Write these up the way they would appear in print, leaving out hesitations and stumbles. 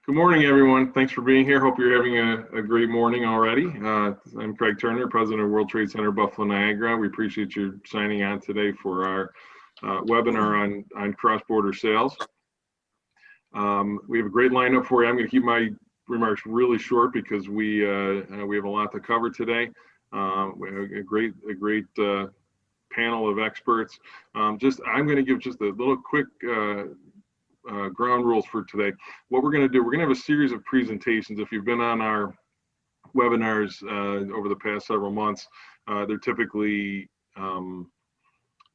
Good morning, everyone. Thanks for being here. Hope you're having a great morning already. I'm Craig Turner, President of World Trade Center Buffalo Niagara. We appreciate you signing on today for our webinar on cross-border sales. We have a great lineup for you. I'm going to keep my remarks really short because we have a lot to cover today. We have a great panel of experts. I'm going to give just a little quick ground rules for today. What we're going to do, we're going to have a series of presentations. If you've been on our webinars over the past several months, they're typically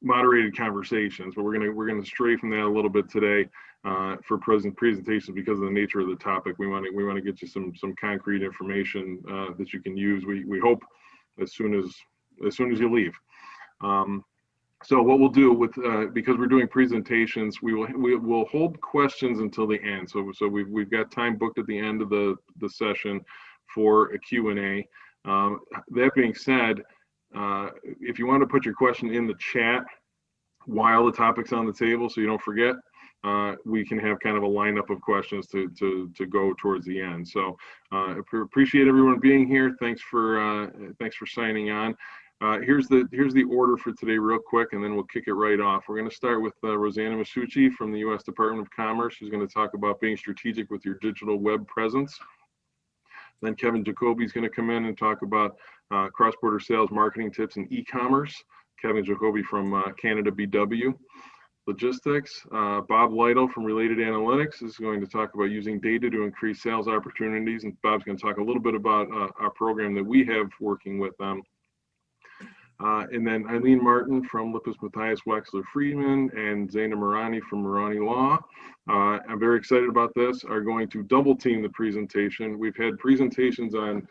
moderated conversations, but we're going to stray from that a little bit today for presentations because of the nature of the topic. We want to get you some concrete information that you can use. We hope as soon as you leave. So what we'll do with because we're doing presentations, we will hold questions until the end. So we've got time booked at the end of the session for a Q&A. That being said, if you want to put your question in the chat while the topic's on the table, so you don't forget, we can have kind of a lineup of questions to go towards the end. So appreciate everyone being here. Thanks for signing on. Here's the order for today real quick, and then we'll kick it right off. We're going to start with Rosanna Masucci from the U.S. Department of Commerce, who's going to talk about being strategic with your digital web presence. Then Kevin Jacobi is going to come in and talk about cross-border sales marketing tips and e-commerce. Kevin Jacobi from Canada BW. Logistics. Bob Lytle from Related Analytics is going to talk about using data to increase sales opportunities, and Bob's going to talk a little bit about our program that we have working with them. And then Eileen Martin from Mathias, Wexler, Friedman, and Zaynah Marani from Marani Law. I'm very excited about this. Are going to double team the presentation. We've had presentations on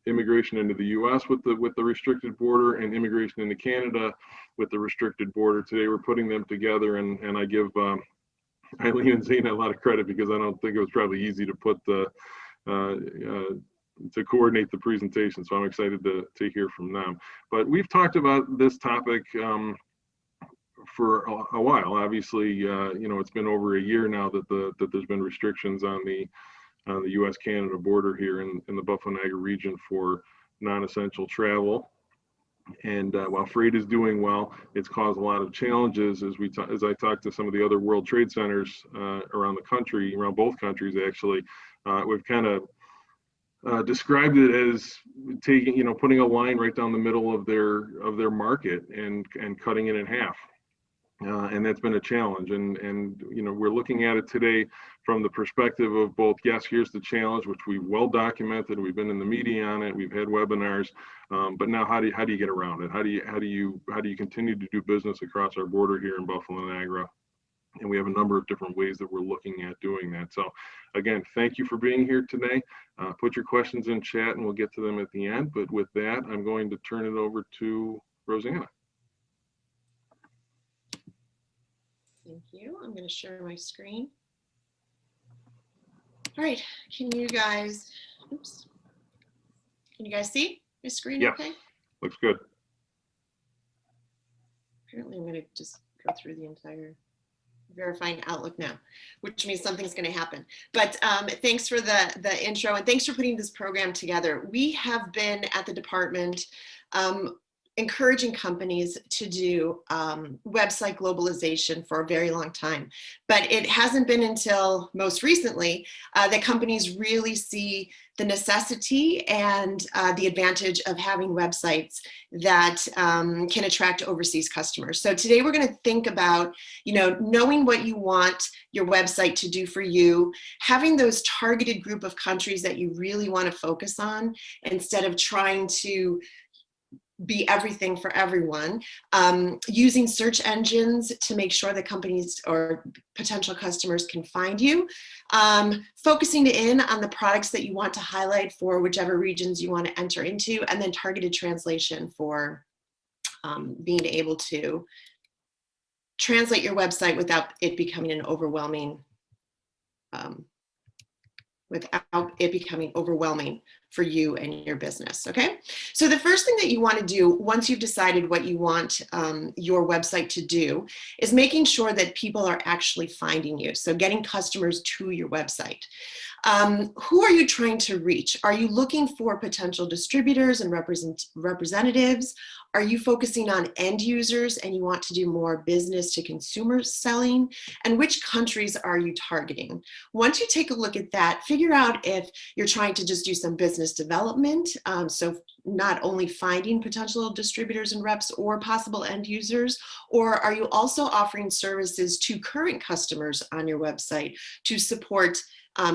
immigration into the U.S. with the restricted border and immigration into Canada with the restricted border. Today we're putting them together, and I give Eileen and Zaynah a lot of credit because I don't think it was probably easy to put to coordinate the presentation, so I'm excited to hear from them. But we've talked about this topic for a while. Obviously, it's been over a year now that there's been restrictions on the U.S.-Canada border here in the Buffalo Niagara region for non-essential travel. And while freight is doing well, it's caused a lot of challenges as I talked to some of the other World Trade Centers around the country, around both countries actually. We've kind of described it as putting a line right down the middle of their market and cutting it in half, and that's been a challenge. And we're looking at it today from the perspective of both. Yes, here's the challenge, which we've well documented. We've been in the media on it. We've had webinars, but now how do you get around it? How do you continue to do business across our border here in Buffalo Niagara? And we have a number of different ways that we're looking at doing that. So again, thank you for being here today. Put your questions in chat and we'll get to them at the end. But with that, I'm going to turn it over to Rosanna. Thank you. I'm going to share my screen. All right. Can you guys see my screen? Yeah. Okay. Looks good. Apparently I'm going to just go through the entire verifying Outlook now, which means something's going to happen. But thanks for the intro, and thanks for putting this program together. We have been at the department encouraging companies to do website globalization for a very long time. But it hasn't been until most recently that companies really see the necessity and the advantage of having websites that can attract overseas customers. So today we're going to think about, knowing what you want your website to do for you, having those targeted group of countries that you really want to focus on instead of trying to be everything for everyone, using search engines to make sure that companies or potential customers can find you, focusing in on the products that you want to highlight for whichever regions you want to enter into, and then targeted translation for being able to translate your website without it becoming an overwhelming for you and your business, okay? So the first thing that you want to do once you've decided what you want your website to do is making sure that people are actually finding you. So getting customers to your website. Who are you trying to reach? Are you looking for potential distributors and representatives? Are you focusing on end users and you want to do more business to consumer selling? And which countries are you targeting? Once you take a look at that, figure out if you're trying to just do some business development. So not only finding potential distributors and reps or possible end users, or are you also offering services to current customers on your website to support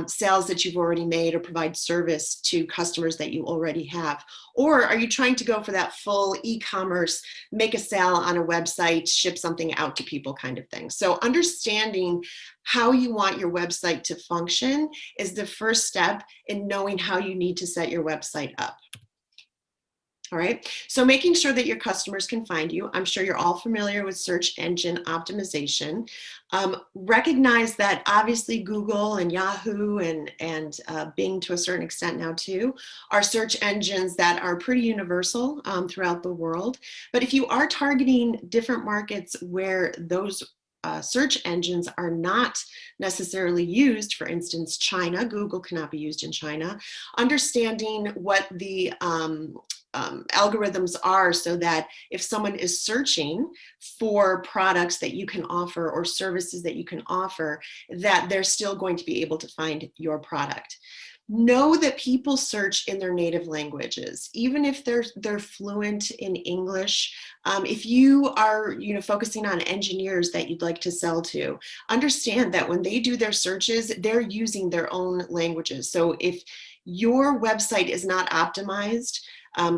sales that you've already made or provide service to customers that you already have? Or are you trying to go for that full e-commerce, make a sale on a website, ship something out to people kind of thing? So understanding how you want your website to function is the first step in knowing how you need to set your website up. All right, so making sure that your customers can find you. I'm sure you're all familiar with search engine optimization. Recognize that obviously Google and Yahoo and Bing to a certain extent now too are search engines that are pretty universal throughout the world. But if you are targeting different markets where those search engines are not necessarily used, for instance, China, Google cannot be used in China, understanding what the algorithms are so that if someone is searching for products that you can offer or services that you can offer, that they're still going to be able to find your product. Know that people search in their native languages, even if they're fluent in English. If you are focusing on engineers that you'd like to sell to, understand that when they do their searches, they're using their own languages. So if your website is not optimized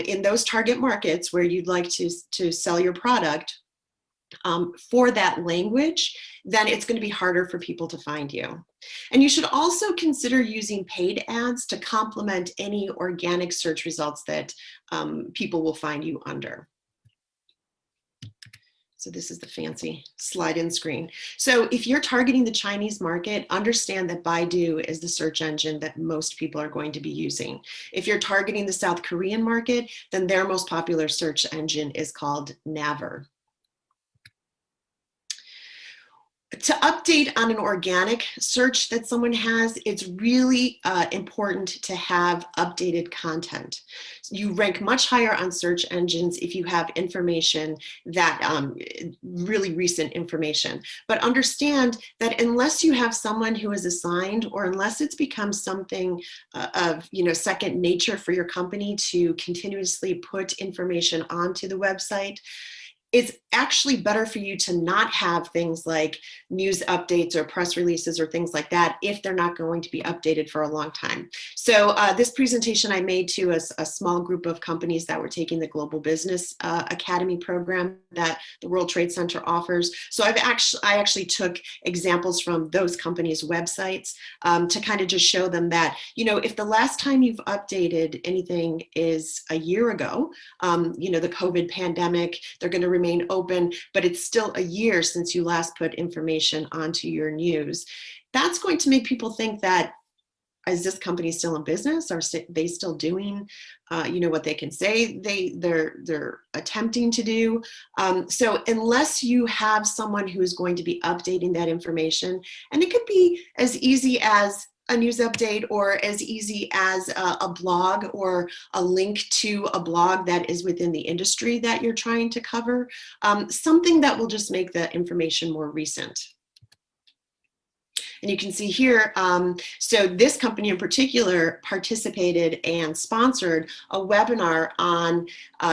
in those target markets where you'd like to sell your product for that language, then it's going to be harder for people to find you. And you should also consider using paid ads to complement any organic search results that people will find you under. So this is the fancy slide-in screen. So if you're targeting the Chinese market, understand that Baidu is the search engine that most people are going to be using. If you're targeting the South Korean market, then their most popular search engine is called Naver. To update on an organic search that someone has, it's really important to have updated content. You rank much higher on search engines if you have information that really recent information. But understand that unless you have someone who is assigned, or unless it's become something of second nature for your company to continuously put information onto the website, it's actually better for you to not have things like news updates or press releases or things like that if they're not going to be updated for a long time. So this presentation I made to a small group of companies that were taking the Global Business Academy program that the World Trade Center offers. So I actually took examples from those companies' websites to kind of just show them that, if the last time you've updated anything is a year ago, the COVID pandemic, they're going to remain open, but it's still a year since you last put information onto your news. That's going to make people think that, is this company still in business? Are they still doing, what they can say they're attempting to do? So unless you have someone who is going to be updating that information, and it could be as easy as a news update or as easy as a blog or a link to a blog that is within the industry that you're trying to cover, something that will just make the information more recent. And you can see here, so this company in particular participated and sponsored a webinar on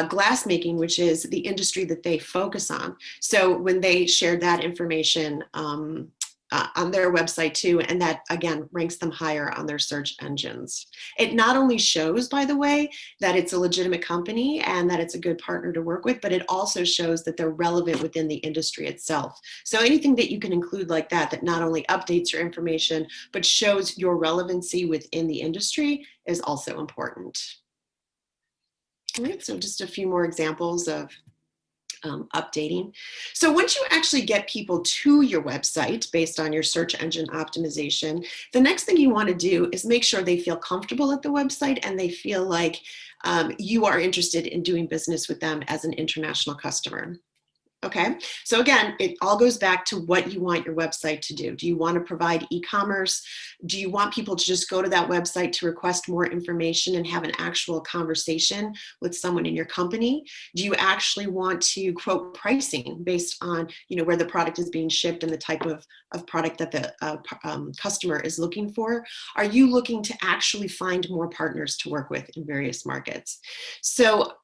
glass making, which is the industry that they focus on. So when they shared that information on their website too, and that again ranks them higher on their search engines. It not only shows, by the way, that it's a legitimate company and that it's a good partner to work with, but it also shows that they're relevant within the industry itself. So anything that you can include like that not only updates your information, but shows your relevancy within the industry is also important. All right, so just a few more examples of updating. So once you actually get people to your website based on your search engine optimization, the next thing you want to do is make sure they feel comfortable at the website and they feel like you are interested in doing business with them as an international customer. Okay, so again, it all goes back to what you want your website to do. Do you want to provide e-commerce? Do you want people to just go to that website to request more information and have an actual conversation with someone in your company? Do you actually want to quote pricing based on, you know, where the product is being shipped and the type of product that the customer is looking for? Are you looking to actually find more partners to work with in various markets? So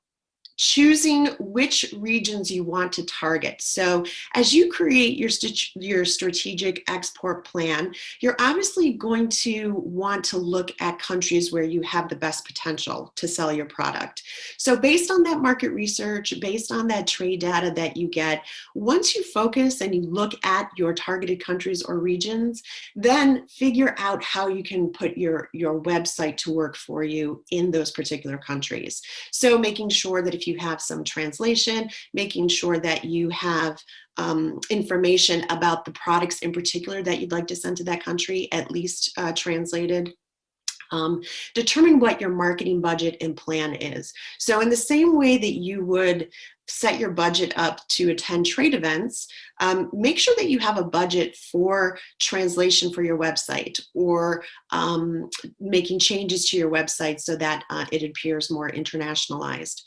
choosing which regions you want to target. So as you create your strategic export plan, you're obviously going to want to look at countries where you have the best potential to sell your product. So based on that market research, based on that trade data that you get, once you focus and you look at your targeted countries or regions, then figure out how you can put your website to work for you in those particular countries. So making sure that if you have some translation, making sure that you have information about the products in particular that you'd like to send to that country, at least translated. Determine what your marketing budget and plan is. So in the same way that you would set your budget up to attend trade events, make sure that you have a budget for translation for your website or making changes to your website so that it appears more internationalized.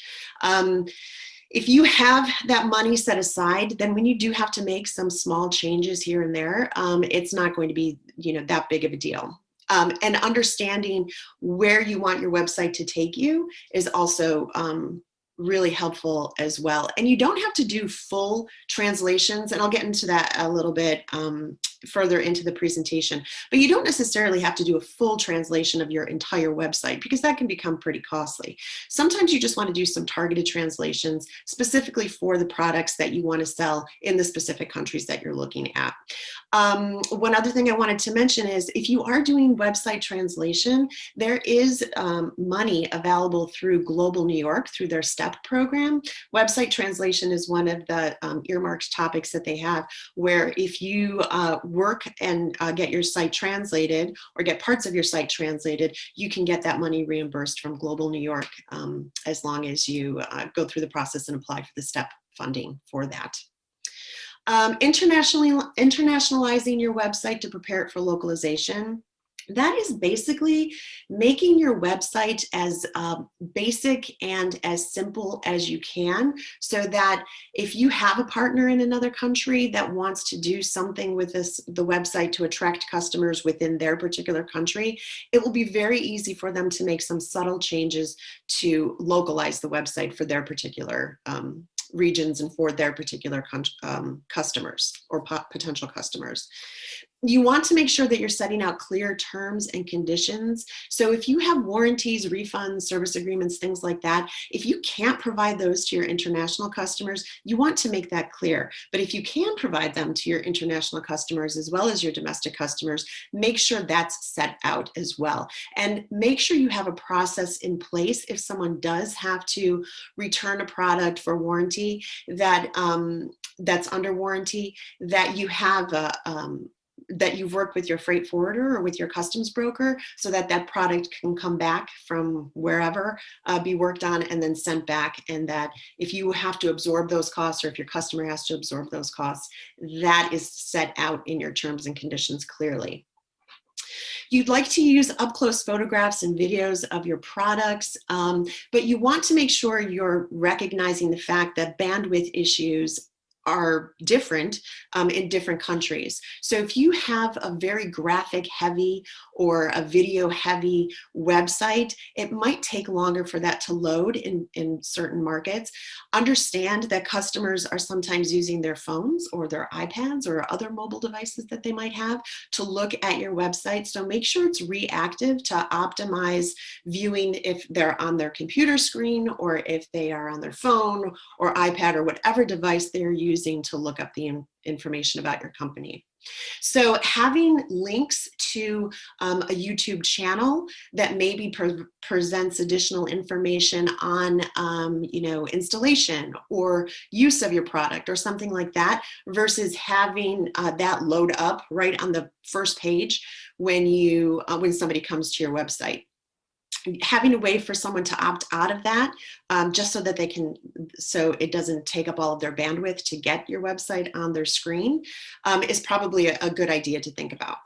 If you have that money set aside, then when you do have to make some small changes here and there, it's not going to be, you know, that big of a deal. And understanding where you want your website to take you is also really helpful as well. And you don't have to do full translations, and I'll get into that a little bit further into the presentation, but you don't necessarily have to do a full translation of your entire website because that can become pretty costly. Sometimes you just want to do some targeted translations specifically for the products that you want to sell in the specific countries that you're looking at. One other thing I wanted to mention is if you are doing website translation, there is money available through Global New York through their Dept program. Website translation is one of the earmarked topics that they have, where if you work and get your site translated or get parts of your site translated, you can get that money reimbursed from Global New York as long as you go through the process and apply for the Dept funding for that. Internationalizing your website to prepare it for localization. That is basically making your website as basic and as simple as you can, so that if you have a partner in another country that wants to do something with the website to attract customers within their particular country, it will be very easy for them to make some subtle changes to localize the website for their particular regions and for their particular customers or potential customers. You want to make sure that you're setting out clear terms and conditions. So if you have warranties, refunds, service agreements, things like that, if you can't provide those to your international customers, you want to make that clear. But if you can provide them to your international customers as well as your domestic customers, make sure that's set out as well. And make sure you have a process in place if someone does have to return a product for warranty that that's under warranty, that you have that you've worked with your freight forwarder or with your customs broker so that that product can come back from wherever, be worked on and then sent back. And that if you have to absorb those costs or if your customer has to absorb those costs, that is set out in your terms and conditions clearly. You'd like to use up-close photographs and videos of your products, but you want to make sure you're recognizing the fact that bandwidth issues are different in different countries. So if you have a very graphic heavy or a video heavy website, it might take longer for that to load in certain markets. Understand that customers are sometimes using their phones or their iPads or other mobile devices that they might have to look at your website. So make sure it's reactive to optimize viewing if they're on their computer screen or if they are on their phone or iPad or whatever device they're using using to look up the information about your company. So having links to a YouTube channel that maybe presents additional information on, installation or use of your product or something like that, versus having that load up right on the first page when when somebody comes to your website. Having a way for someone to opt out of that, just so that so it doesn't take up all of their bandwidth to get your website on their screen, is probably a good idea to think about.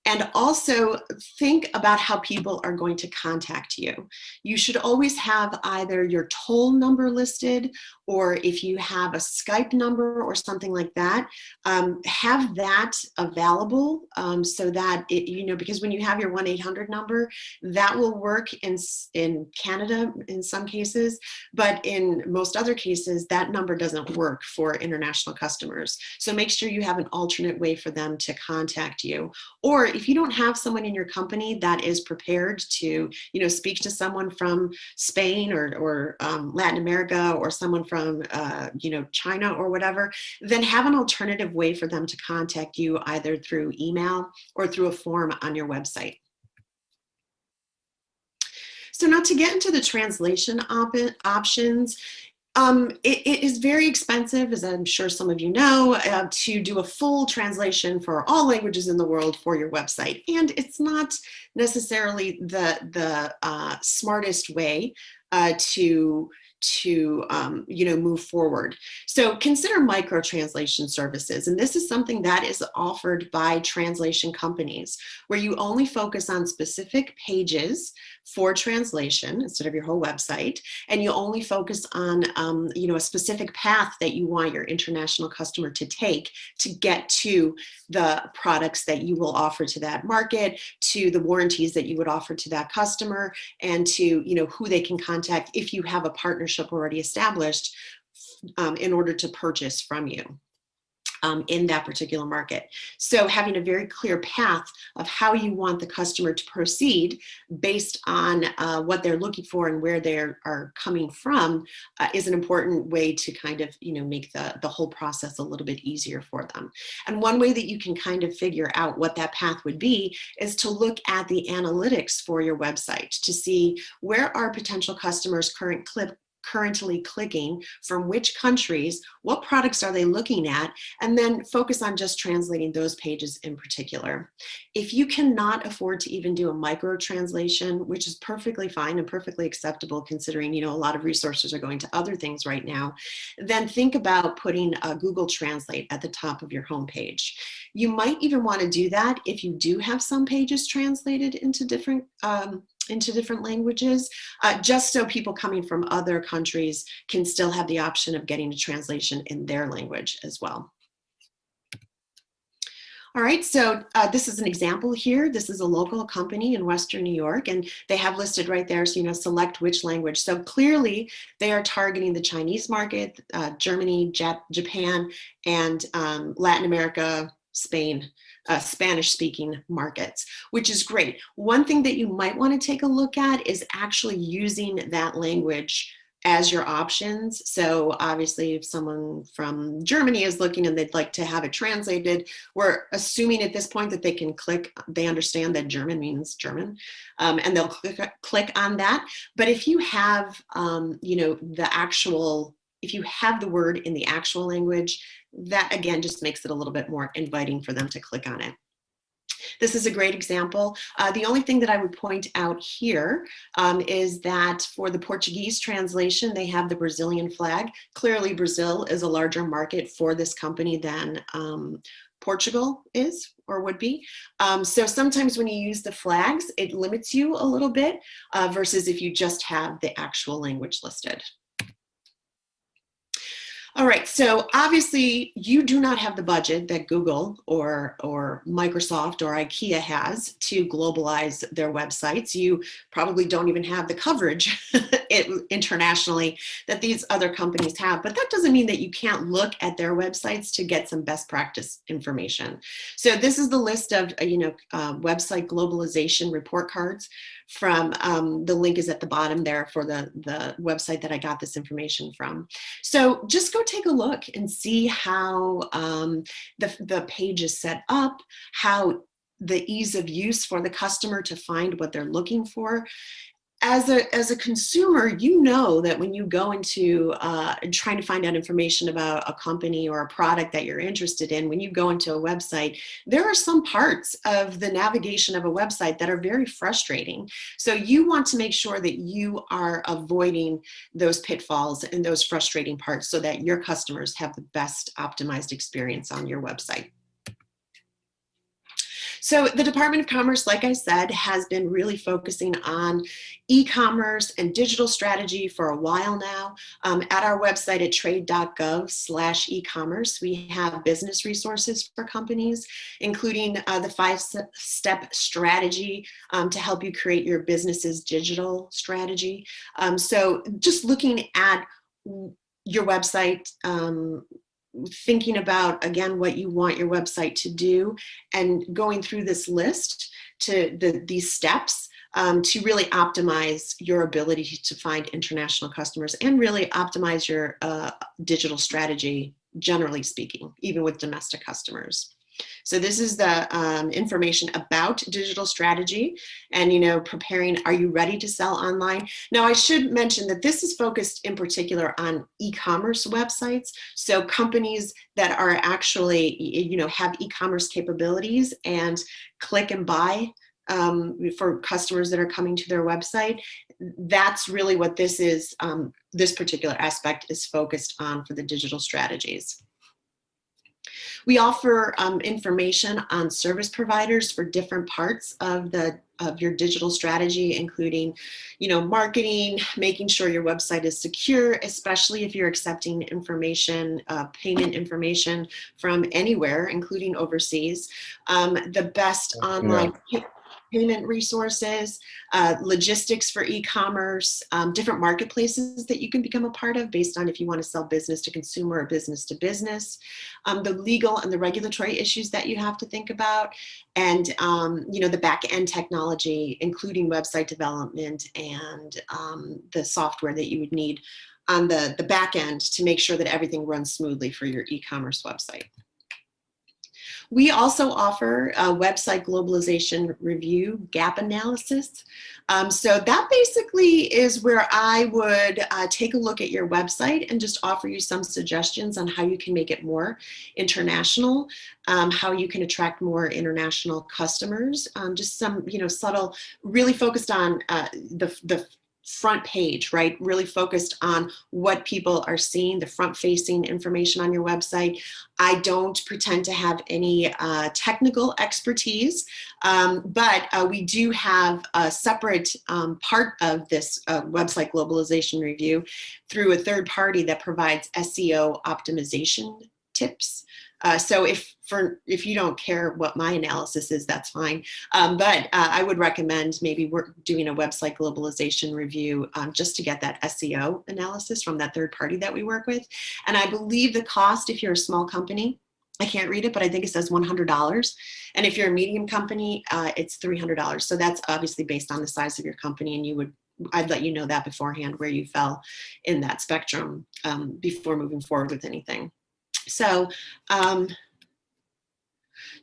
And also think about how people are going to contact you. You should always have either your toll number listed, or if you have a Skype number or something like that, have that available, so that because when you have your 1-800 number, that will work in Canada in some cases, but in most other cases, that number doesn't work for international customers. So make sure you have an alternate way for them to contact you. Or if you don't have someone in your company that is prepared to, speak to someone from Spain or Latin America, or someone from, China or whatever, then have an alternative way for them to contact you, either through email or through a form on your website. So now to get into the translation options, it is very expensive, as I'm sure some of you know, to do a full translation for all languages in the world for your website. And it's not necessarily the smartest way to move forward. So consider micro translation services. And this is something that is offered by translation companies, where you only focus on specific pages for translation instead of your whole website. And you only focus on, a specific path that you want your international customer to take to get to the products that you will offer to that market, to the warranties that you would offer to that customer, and to, who they can contact if you have a partnership already established, in order to purchase from you. In that particular market. So having a very clear path of how you want the customer to proceed based on what they're looking for and where they are coming from is an important way to kind of, make the whole process a little bit easier for them. And one way that you can kind of figure out what that path would be is to look at the analytics for your website to see where are potential customers currently clicking, from which countries, what products are they looking at, and then focus on just translating those pages in particular. If you cannot afford to even do a micro translation, which is perfectly fine and perfectly acceptable considering, a lot of resources are going to other things right now, then think about putting a Google Translate at the top of your homepage. You might even want to do that if you do have some pages translated into different languages, just so people coming from other countries can still have the option of getting a translation in their language as well. All right, so this is an example here. This is a local company in Western New York, and they have listed right there, so select which language. So clearly they are targeting the Chinese market, Germany, Japan, and Latin America, Spain, Spanish-speaking markets, which is great. One thing that you might want to take a look at is actually using that language as your options. So obviously if someone from Germany is looking and they'd like to have it translated, we're assuming at this point that they understand that German means German, and they'll click on that. But if you have, if you have the word in the actual language, that again just makes it a little bit more inviting for them to click on it. This is a great example. The only thing that I would point out here is that for the Portuguese translation, they have the Brazilian flag. Clearly, Brazil is a larger market for this company than Portugal is or would be. So sometimes when you use the flags, it limits you a little bit versus if you just have the actual language listed. All right, so obviously you do not have the budget that Google or Microsoft or IKEA has to globalize their websites. You probably don't even have the coverage internationally that these other companies have, but that doesn't mean that you can't look at their websites to get some best practice information. So this is the list of, website globalization report cards from, the link is at the bottom there for the website that I got this information from. So just go take a look and see how the page is set up, how the ease of use for the customer to find what they're looking for. As a consumer, you know that when you go into trying to find out information about a company or a product that you're interested in, when you go into a website, there are some parts of the navigation of a website that are very frustrating. So you want to make sure that you are avoiding those pitfalls and those frustrating parts so that your customers have the best optimized experience on your website. So the Department of Commerce, like I said, has been really focusing on e-commerce and digital strategy for a while now. At our website at trade.gov/e-commerce, we have business resources for companies, including the 5-step strategy to help you create your business's digital strategy. So just looking at your website, thinking about, again, what you want your website to do and going through this list to these steps to really optimize your ability to find international customers and really optimize your digital strategy, generally speaking, even with domestic customers. So this is the information about digital strategy and, preparing, are you ready to sell online? Now, I should mention that this is focused in particular on e-commerce websites. So companies that are actually, have e-commerce capabilities and click and buy for customers that are coming to their website. That's really what this is, this particular aspect is focused on for the digital strategies. We offer information on service providers for different parts of your digital strategy, including, marketing, making sure your website is secure, especially if you're accepting information, payment information from anywhere, including overseas. The best online payment resources, logistics for e-commerce, different marketplaces that you can become a part of based on if you want to sell business to consumer or business to business, the legal and the regulatory issues that you have to think about, and the back-end technology, including website development and the software that you would need on the back end to make sure that everything runs smoothly for your e-commerce website. We also offer a website globalization review gap analysis. So that basically is where I would take a look at your website and just offer you some suggestions on how you can make it more international, how you can attract more international customers, just some, subtle, really focused on the front page, right? Really focused on what people are seeing, the front-facing information on your website. I don't pretend to have any technical expertise, but we do have a separate part of this website globalization review through a third party that provides SEO optimization tips. So if you don't care what my analysis is, that's fine. But I would recommend maybe we're doing a website globalization review just to get that SEO analysis from that third party that we work with. And I believe the cost, if you're a small company, I can't read it, but I think it says $100. And if you're a medium company, it's $300. So that's obviously based on the size of your company, and I'd let you know that beforehand where you fell in that spectrum before moving forward with anything. So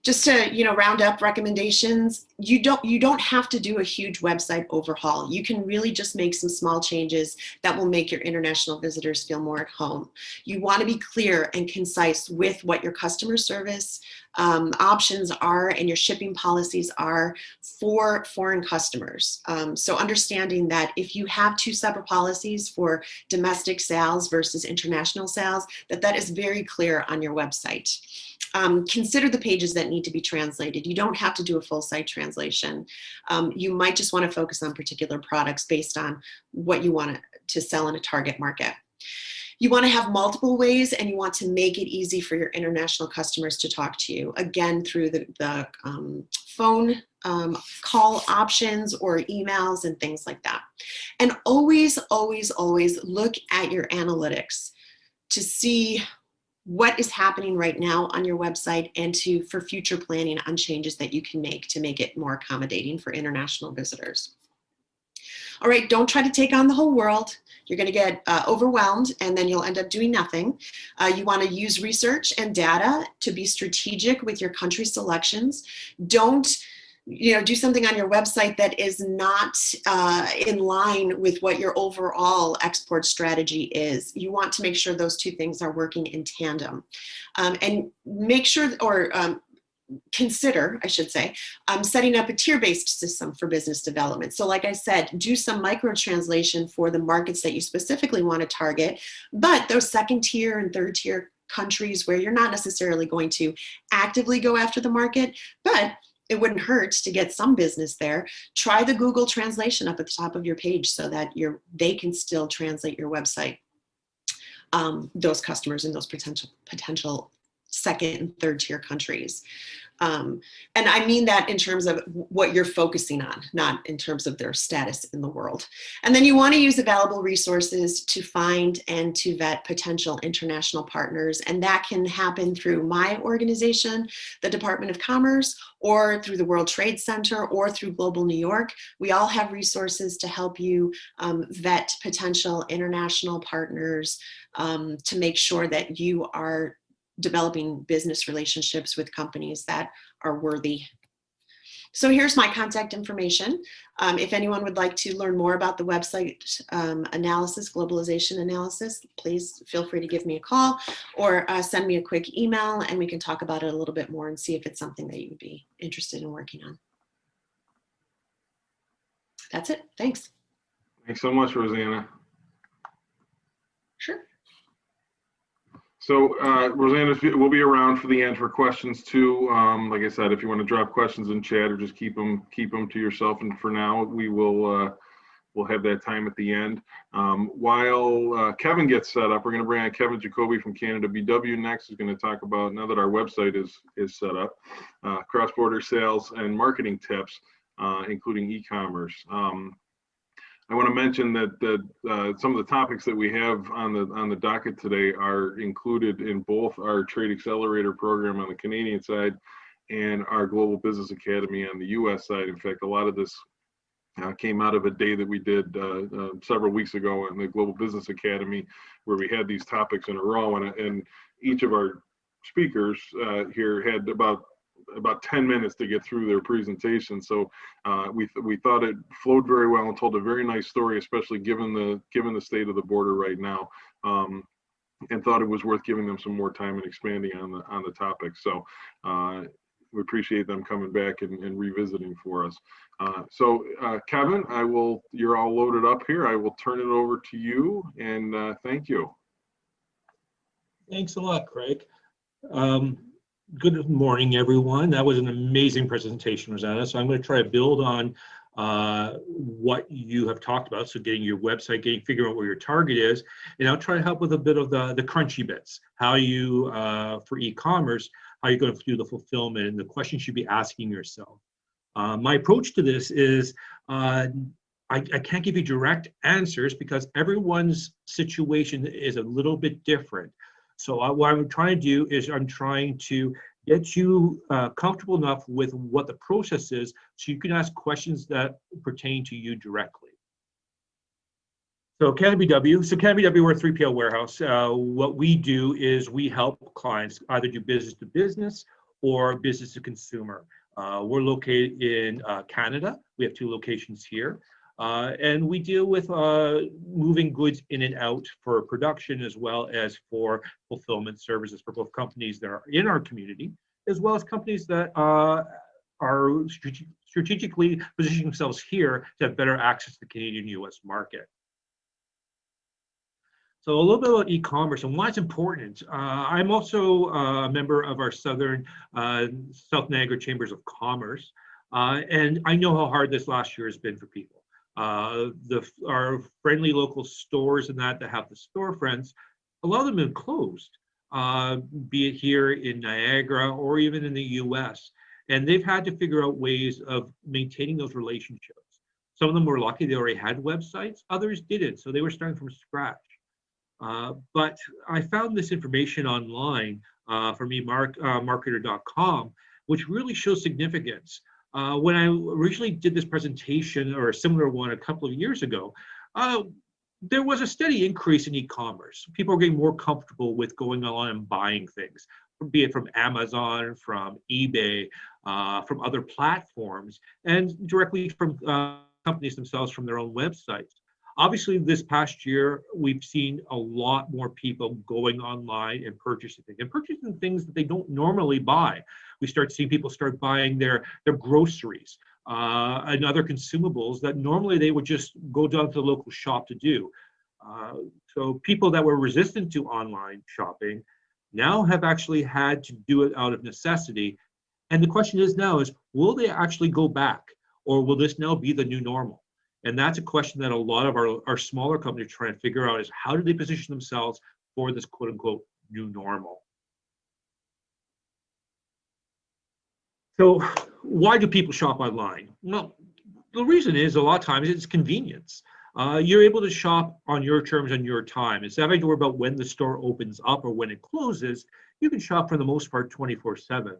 just to round up recommendations, you don't have to do a huge website overhaul. You can really just make some small changes that will make your international visitors feel more at home. You want to be clear and concise with what your customer service options are and your shipping policies are for foreign customers. So understanding that if you have two separate policies for domestic sales versus international sales, that is very clear on your website. Consider the pages that need to be translated. You don't have to do a full site translation. You might just want to focus on particular products based on what you want to sell in a target market. You want to have multiple ways, and you want to make it easy for your international customers to talk to you, again, through the phone call options or emails and things like that. And always, always, always look at your analytics to see what is happening right now on your website, and for future planning on changes that you can make to make it more accommodating for international visitors. All right, don't try to take on the whole world. You're going to get overwhelmed, and then you'll end up doing nothing. You want to use research and data to be strategic with your country selections. Don't do something on your website that is not in line with what your overall export strategy is. You want to make sure those two things are working in tandem. And make sure, or consider, I should say, setting up a tier-based system for business development. So like I said, do some micro translation for the markets that you specifically want to target, but those second tier and third tier countries where you're not necessarily going to actively go after the market, but it wouldn't hurt to get some business there. Try the Google translation up at the top of your page so that they can still translate your website, those customers in those potential second and third tier countries. And I mean that in terms of what you're focusing on, not in terms of their status in the world. And then you want to use available resources to find and to vet potential international partners. And that can happen through my organization, the Department of Commerce, or through the World Trade Center, or through Global New York. We all have resources to help you vet potential international partners to make sure that you are developing business relationships with companies that are worthy. So here's my contact information. If anyone would like to learn more about the website analysis, globalization analysis, please feel free to give me a call or send me a quick email, and we can talk about it a little bit more and see if it's something that you would be interested in working on. That's it. Thanks. Thanks so much, Rosanna. Sure. So Rosanna will be around for the end for questions too. Like I said, if you want to drop questions in chat or just keep them to yourself, and for now we will we'll have that time at the end. While Kevin gets set up, we're going to bring on Kevin Jacobi from Canada BW next. Who's going to talk about, now that our website is set up, cross-border sales and marketing tips, including e-commerce. I want to mention that some of the topics that we have on the docket today are included in both our Trade Accelerator program on the Canadian side and our Global Business Academy on the U.S. side. In fact, a lot of this came out of a day that we did several weeks ago in the Global Business Academy, where we had these topics in a row, and each of our speakers here had about 10 minutes to get through their presentation. So we thought it flowed very well and told a very nice story, especially given the state of the border right now, and thought it was worth giving them some more time and expanding on the topic. So we appreciate them coming back and revisiting for us. So Kevin, you're all loaded up here. I will turn it over to you, and thank you. Thanks a lot, Craig. Good morning, everyone. That was an amazing presentation, Rosanna. So I'm going to try to build on what you have talked about. So getting your website, figuring out where your target is, and I'll try to help with a bit of the crunchy bits. How you, for e-commerce, how you're going to do the fulfillment and the questions you'd be asking yourself. My approach to this is I can't give you direct answers because everyone's situation is a little bit different. So what I'm trying to do is I'm trying to get you comfortable enough with what the process is so you can ask questions that pertain to you directly. So CanAm BW, we're a 3PL warehouse. What we do is we help clients either do business to business or business to consumer. We're located in Canada. We have 2 locations here. And we deal with moving goods in and out for production as well as for fulfillment services for both companies that are in our community, as well as companies that are strategically positioning themselves here to have better access to the Canadian-US market. So a little bit about e-commerce and why it's important. I'm also a member of our South Niagara Chambers of Commerce, and I know how hard this last year has been for people. Our friendly local stores and that have the storefronts a lot of them have closed, be it here in Niagara or even in the US. And they've had to figure out ways of maintaining those relationships. Some of them were lucky, they already had websites, others didn't, so they were starting from scratch. But I found this information online from marketer.com, which really shows significance. When I originally did this presentation or a similar one a couple of years ago, there was a steady increase in e-commerce. People are getting more comfortable with going online and buying things, be it from Amazon, from eBay, from other platforms, and directly from companies themselves from their own websites. Obviously, this past year, we've seen a lot more people going online and purchasing things that they don't normally buy. We start seeing people start buying their groceries and other consumables that normally they would just go down to the local shop to do. So people that were resistant to online shopping now have actually had to do it out of necessity. And the question is now is, will they actually go back, or will this now be the new normal? And that's a question that a lot of our smaller companies are trying to figure out, is how do they position themselves for this quote unquote new normal? So why do people shop online? Well, the reason is a lot of times it's convenience. You're able to shop on your terms and your time. Instead of having to worry about when the store opens up or when it closes, you can shop for the most part 24/7.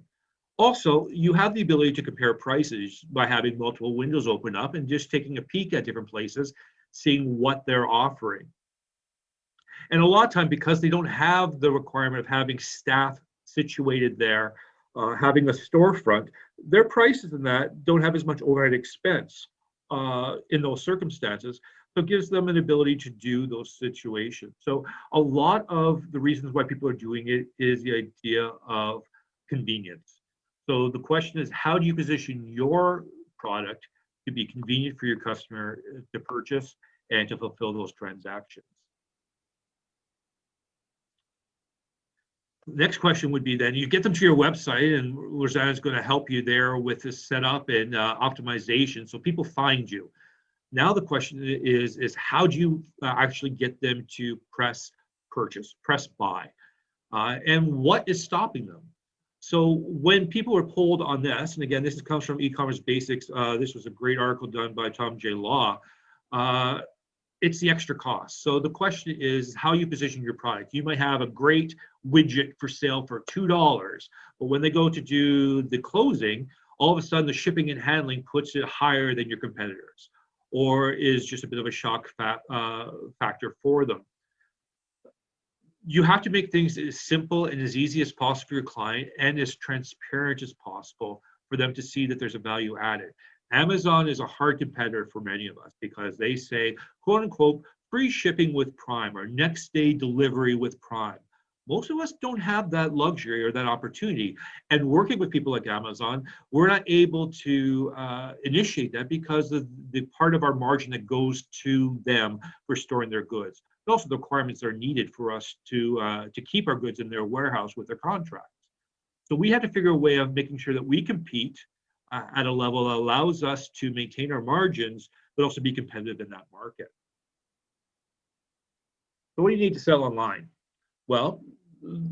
Also, you have the ability to compare prices by having multiple windows open up and just taking a peek at different places, seeing what they're offering. And a lot of time, because they don't have the requirement of having staff situated there, having a storefront, their prices in that don't have as much overhead expense in those circumstances. So it gives them an ability to do those situations. So a lot of the reasons why people are doing it is the idea of convenience. So the question is, how do you position your product to be convenient for your customer to purchase and to fulfill those transactions? Next question would be then, you get them to your website, and Rosanna is going to help you there with this setup and optimization so people find you. Now the question is how do you actually get them to press purchase, press buy, and what is stopping them? So when people are polled on this, and again, this comes from E-commerce Basics. This was a great article done by Tom J. Law. It's the extra cost. So the question is how you position your product. You might have a great widget for sale for $2, but when they go to do the closing, all of a sudden the shipping and handling puts it higher than your competitors, or is just a bit of a shock factor for them. You have to make things as simple and as easy as possible for your client and as transparent as possible for them to see that there's a value added. Amazon is a hard competitor for many of us because they say, quote unquote, free shipping with Prime or next day delivery with Prime. Most of us don't have that luxury or that opportunity. And working with people like Amazon, we're not able to initiate that because of the part of our margin that goes to them for storing their goods. And also the requirements that are needed for us to keep our goods in their warehouse with their contracts. So we have to figure a way of making sure that we compete at a level that allows us to maintain our margins, but also be competitive in that market. So what do you need to sell online? Well,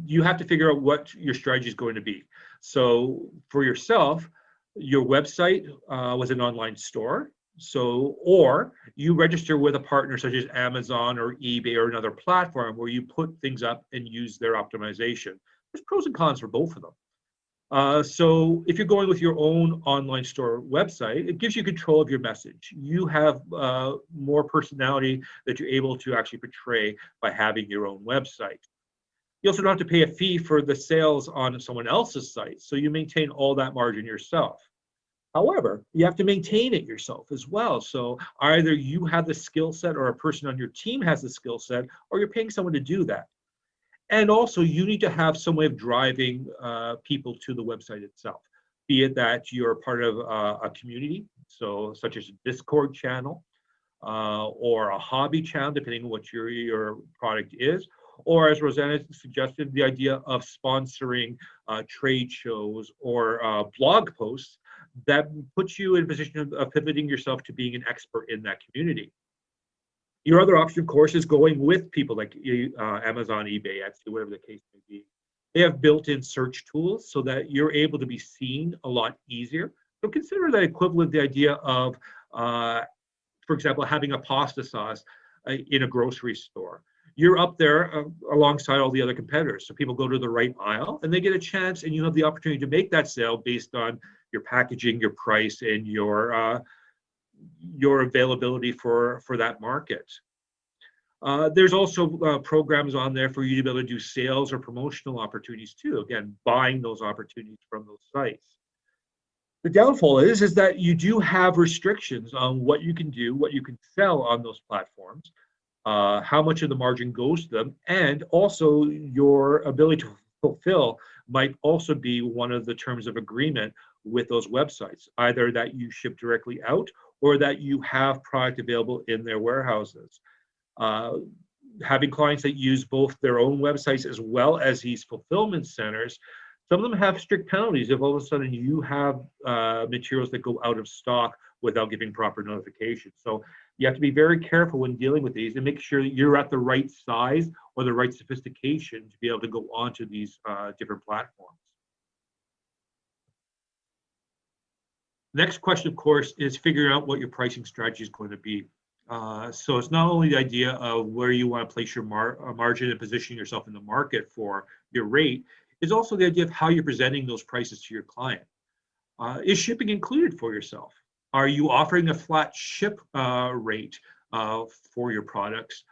you have to figure out what your strategy is going to be. So for yourself, your website was an online store. So, or you register with a partner such as Amazon or eBay or another platform where you put things up and use their optimization. There's pros and cons for both of them. So if you're going with your own online store website, it gives you control of your message. You have more personality that you're able to actually portray by having your own website. You also don't have to pay a fee for the sales on someone else's site, so you maintain all that margin yourself. However, you have to maintain it yourself as well. So either you have the skill set or a person on your team has the skill set, or you're paying someone to do that. And also you need to have some way of driving people to the website itself, be it that you're part of a community, so such as a Discord channel or a hobby channel, depending on what your product is, or as Rosanna suggested, the idea of sponsoring trade shows or blog posts that puts you in a position of pivoting yourself to being an expert in that community. Your other option, of course, is going with people like Amazon, eBay, Etsy, whatever the case may be. They have built-in search tools so that you're able to be seen a lot easier. So consider that equivalent, the idea of, for example, having a pasta sauce in a grocery store. You're up there alongside all the other competitors. So people go to the right aisle and they get a chance, and you have the opportunity to make that sale based on your packaging, your price, and your availability for that market. There's also programs on there for you to be able to do sales or promotional opportunities too. Again, buying those opportunities from those sites. The downfall is that you do have restrictions on what you can do, what you can sell on those platforms, how much of the margin goes to them, and also your ability to fulfill might also be one of the terms of agreement with those websites, either that you ship directly out or that you have product available in their warehouses. Having clients that use both their own websites as well as these fulfillment centers, some of them have strict penalties if all of a sudden you have materials that go out of stock without giving proper notification. So you have to be very careful when dealing with these and make sure that you're at the right size or the right sophistication to be able to go onto these different platforms. Next question, of course, is figuring out what your pricing strategy is going to be. So it's not only the idea of where you want to place your margin and position yourself in the market for your rate, it's also the idea of how you're presenting those prices to your client. Is shipping included for yourself? Are you offering a flat ship rate for your products?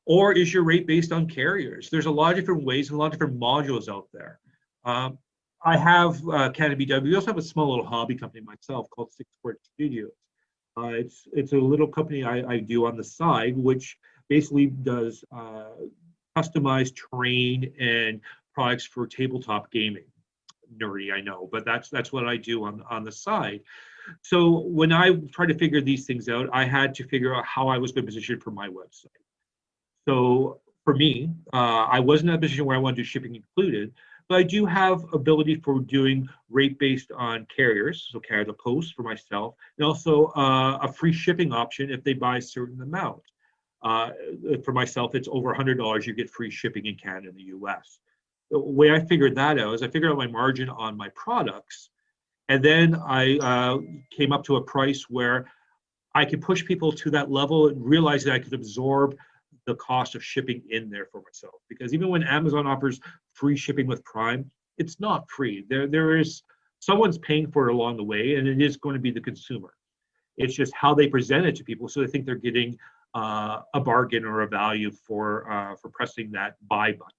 Or is your rate based on carriers? There's a lot of different ways and a lot of different modules out there. I have CanAm. We also have a small little hobby company myself called 6 Squared Studios. It's a little company I do on the side, which basically does customized terrain and products for tabletop gaming. Nerdy, I know, but that's what I do on the side. So when I tried to figure these things out, I had to figure out how I was going to position it for my website. So for me, I wasn't in a position where I wanted to do shipping included, but I do have ability for doing rate based on carriers, so Canada Post for myself, and also a free shipping option if they buy a certain amount. For myself, it's over $100, you get free shipping in Canada and the US. The way I figured that out is I figured out my margin on my products, and then I came up to a price where I could push people to that level and realize that I could absorb the cost of shipping in there for myself. Because even when Amazon offers free shipping with Prime, it's not free. There is someone's paying for it along the way, and it is going to be the consumer. It's just how they present it to people, so they think they're getting a bargain or a value for pressing that buy button.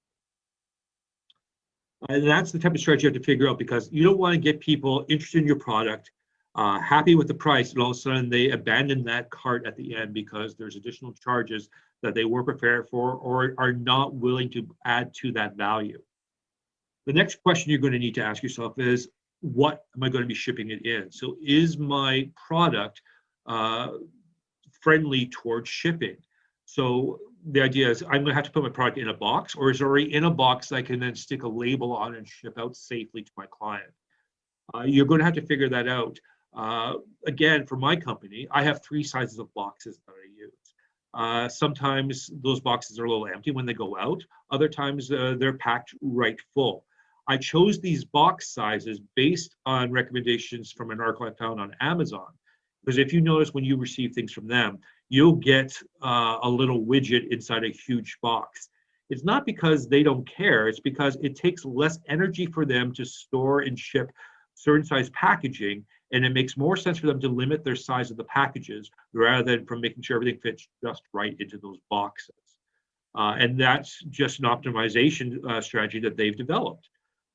And that's the type of strategy you have to figure out, because you don't want to get people interested in your product, happy with the price, and all of a sudden they abandon that cart at the end because there's additional charges that they weren't prepared for or are not willing to add to that value. The next question you're going to need to ask yourself is, what am I going to be shipping it in? So is my product friendly towards shipping? So the idea is, I'm going to have to put my product in a box, or is it already in a box that I can then stick a label on and ship out safely to my client? You're going to have to figure that out. Again, for my company, I have 3 sizes of boxes that I use. Sometimes those boxes are a little empty when they go out. Other times they're packed right full. I chose these box sizes based on recommendations from an article I found on Amazon. Because if you notice, when you receive things from them, you'll get a little widget inside a huge box. It's not because they don't care, it's because it takes less energy for them to store and ship certain size packaging, and it makes more sense for them to limit their size of the packages rather than from making sure everything fits just right into those boxes. And that's just an optimization strategy that they've developed.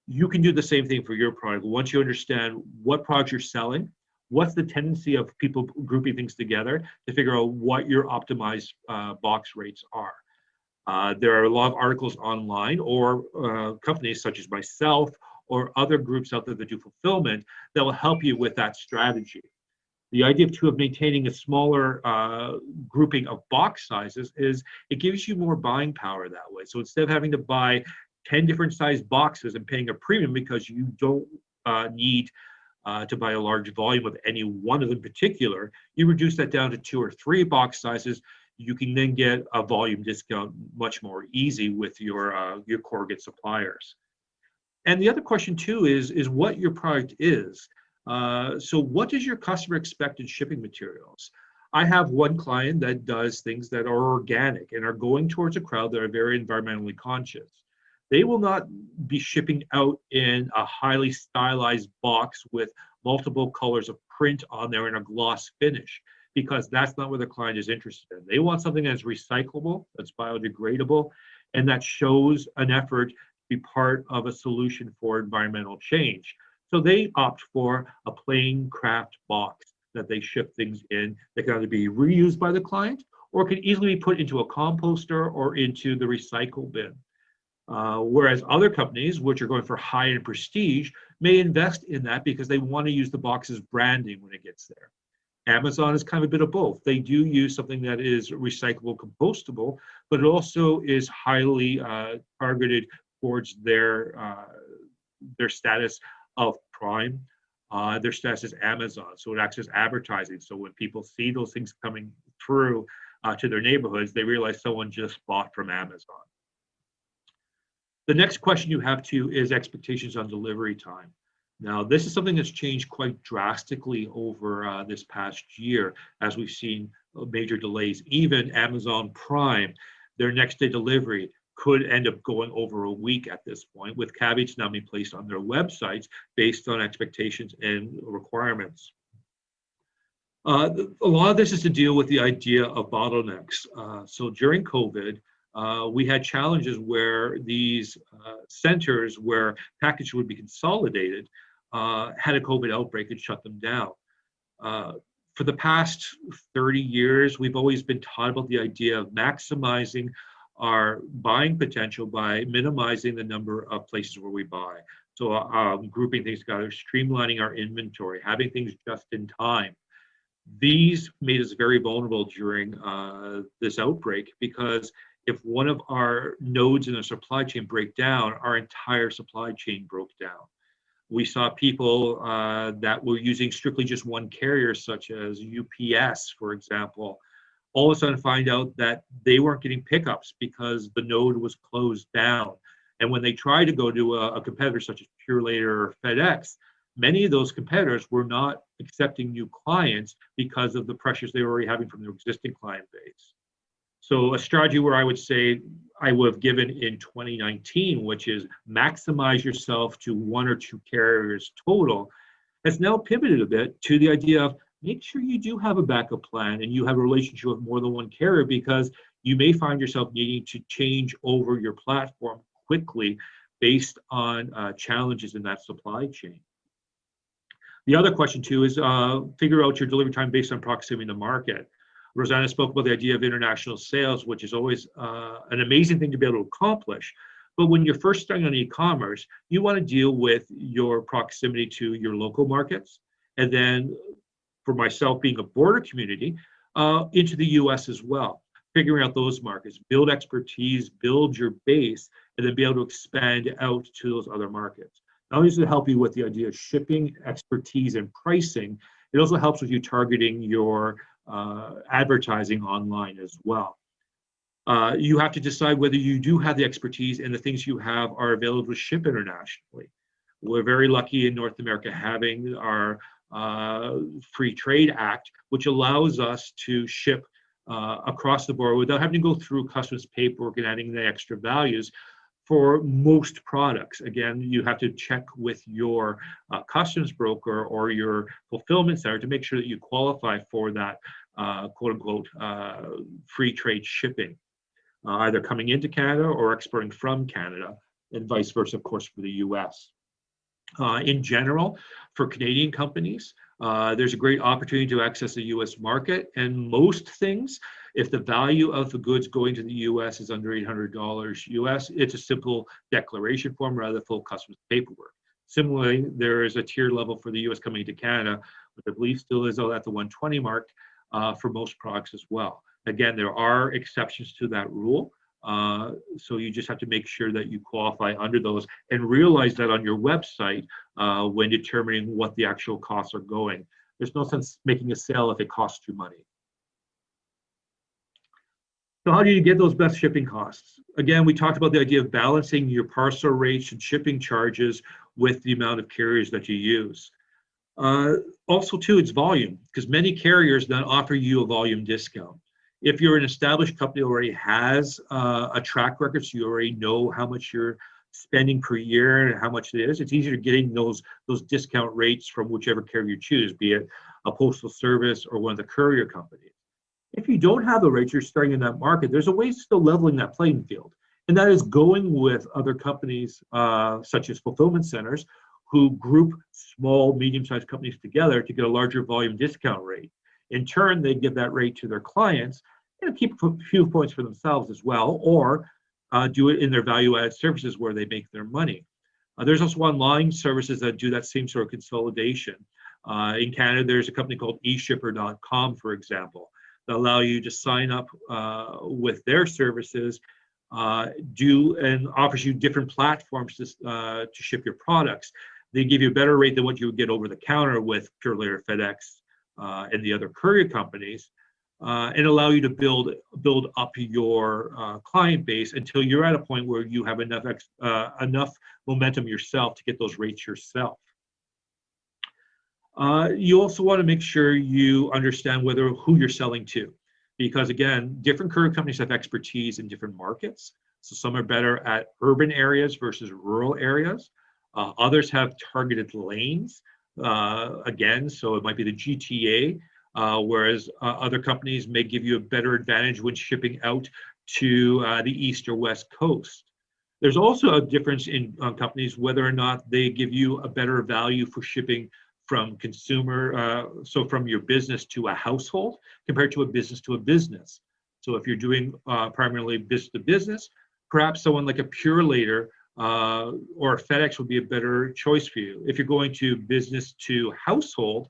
You can do the same thing for your product. Once you understand what products you're selling, what's the tendency of people grouping things together, to figure out what your optimized box rates are. There are a lot of articles online, or companies such as myself or other groups out there that do fulfillment that will help you with that strategy. The idea of maintaining a smaller grouping of box sizes is it gives you more buying power that way. So instead of having to buy 10 different size boxes and paying a premium because you don't need to buy a large volume of any one of them in particular, you reduce that down to 2 or 3 box sizes. you can then get a volume discount much more easy with your corrugate suppliers. And the other question too is what your product is. So what does your customer expect in shipping materials? I have one client that does things that are organic and are going towards a crowd that are very environmentally conscious. They will not be shipping out in a highly stylized box with multiple colors of print on there and a gloss finish, because that's not what the client is interested in. They want something that's recyclable, that's biodegradable, and that shows an effort to be part of a solution for environmental change. So they opt for a plain craft box that they ship things in that can either be reused by the client or can easily be put into a composter or into the recycle bin. Whereas other companies, which are going for high-end prestige, may invest in that because they want to use the box's branding when it gets there. Amazon is kind of a bit of both. They do use something that is recyclable, compostable, but it also is highly targeted towards their status of Prime, their status is Amazon. So it acts as advertising. So when people see those things coming through to their neighborhoods, they realize someone just bought from Amazon. The next question you have too is expectations on delivery time. Now, this is something that's changed quite drastically over this past year, as we've seen major delays. Even Amazon Prime, their next day delivery could end up going over a week at this point, with caveats now being placed on their websites based on expectations and requirements. A lot of this is to deal with the idea of bottlenecks. So during COVID, we had challenges where these centers where packages would be consolidated had a COVID outbreak and shut them down. For the past 30 years, we've always been taught about the idea of maximizing our buying potential by minimizing the number of places where we buy. So grouping things together, streamlining our inventory, having things just in time. These made us very vulnerable during this outbreak, because if one of our nodes in the supply chain break down, our entire supply chain broke down. We saw people that were using strictly just one carrier, such as UPS, for example, all of a sudden find out that they weren't getting pickups because the node was closed down. And when they tried to go to a competitor such as Purelator or FedEx, many of those competitors were not accepting new clients because of the pressures they were already having from their existing client base. So a strategy where I would say I would have given in 2019, which is maximize yourself to one or two carriers total, has now pivoted a bit to the idea of make sure you do have a backup plan and you have a relationship with more than one carrier, because you may find yourself needing to change over your platform quickly based on challenges in that supply chain. The other question too is figure out your delivery time based on proximity to market. Rosanna spoke about the idea of international sales, which is always an amazing thing to be able to accomplish. But when you're first starting on e-commerce, you want to deal with your proximity to your local markets. And then for myself being a border community, into the US as well, figuring out those markets, build expertise, build your base, and then be able to expand out to those other markets. Not only does it help you with the idea of shipping, expertise, and pricing, it also helps with you targeting your advertising online as well. You have to decide whether you do have the expertise and the things you have are available to ship internationally. We're very lucky in North America having our Free Trade Act, which allows us to ship across the board without having to go through customs paperwork and adding the extra values for most products. Again, you have to check with your customs broker or your fulfillment center to make sure that you qualify for that quote unquote free trade shipping, either coming into Canada or exporting from Canada, and vice versa, of course, for the US. In general, for Canadian companies, there's a great opportunity to access the US market, and most things, if the value of the goods going to the US is under $800 US, it's a simple declaration form rather than full customs paperwork. Similarly, there is a tier level for the US coming to Canada, which I believe still is at the 120 mark for most products as well. Again, there are exceptions to that rule. So you just have to make sure that you qualify under those and realize that on your website when determining what the actual costs are going. There's no sense making a sale if it costs you money. So how do you get those best shipping costs? Again, we talked about the idea of balancing your parcel rates and shipping charges with the amount of carriers that you use. Also, too, it's volume, because many carriers then offer you a volume discount. If you're an established company that already has a track record, so you already know how much you're spending per year and how much it is, it's easier getting those discount rates from whichever carrier you choose, be it a postal service or one of the courier companies. If you don't have the rates, you're starting in that market, there's a way still leveling that playing field. And that is going with other companies, such as fulfillment centers, who group small, medium-sized companies together to get a larger volume discount rate. In turn, they give that rate to their clients and keep a few points for themselves as well, or do it in their value-added services where they make their money. There's also online services that do that same sort of consolidation. In Canada, there's a company called eShipper.com, for example, that allow you to sign up with their services, and offers you different platforms to ship your products. They give you a better rate than what you would get over the counter with Purelator or FedEx and the other courier companies, and allow you to build up your client base until you're at a point where you have enough momentum yourself to get those rates yourself. You also want to make sure you understand who you're selling to, because again, different courier companies have expertise in different markets. So some are better at urban areas versus rural areas. Others have targeted lanes, again, so it might be the GTA, whereas other companies may give you a better advantage when shipping out to the East or West Coast. There's also a difference in companies whether or not they give you a better value for shipping from consumer, so from your business to a household compared to a business. So if you're doing primarily business to business, perhaps someone like a Purelator or FedEx would be a better choice for you. If you're going to business to household,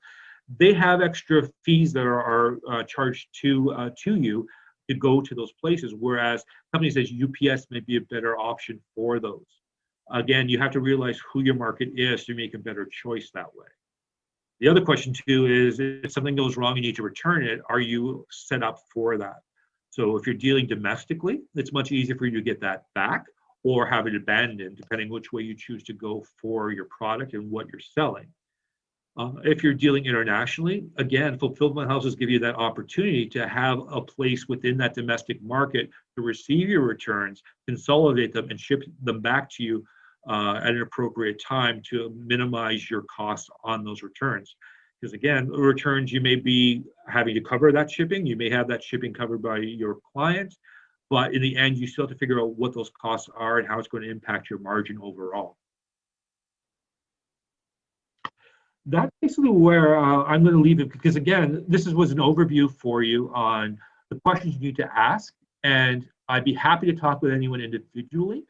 they have extra fees that are charged to you to go to those places, whereas companies such as UPS may be a better option for those. Again, you have to realize who your market is to make a better choice that way. The other question too is, if something goes wrong, you need to return it, are you set up for that? So if you're dealing domestically, it's much easier for you to get that back or have it abandoned, depending which way you choose to go for your product and what you're selling. If you're dealing internationally, again, fulfillment houses give you that opportunity to have a place within that domestic market to receive your returns, consolidate them, and ship them back to you at an appropriate time to minimize your costs on those returns. Because again, returns, you may be having to cover that shipping, you may have that shipping covered by your client, but in the end, you still have to figure out what those costs are and how it's going to impact your margin overall. That's basically where I'm going to leave it, because again, this was an overview for you on the questions you need to ask, and I'd be happy to talk with anyone individually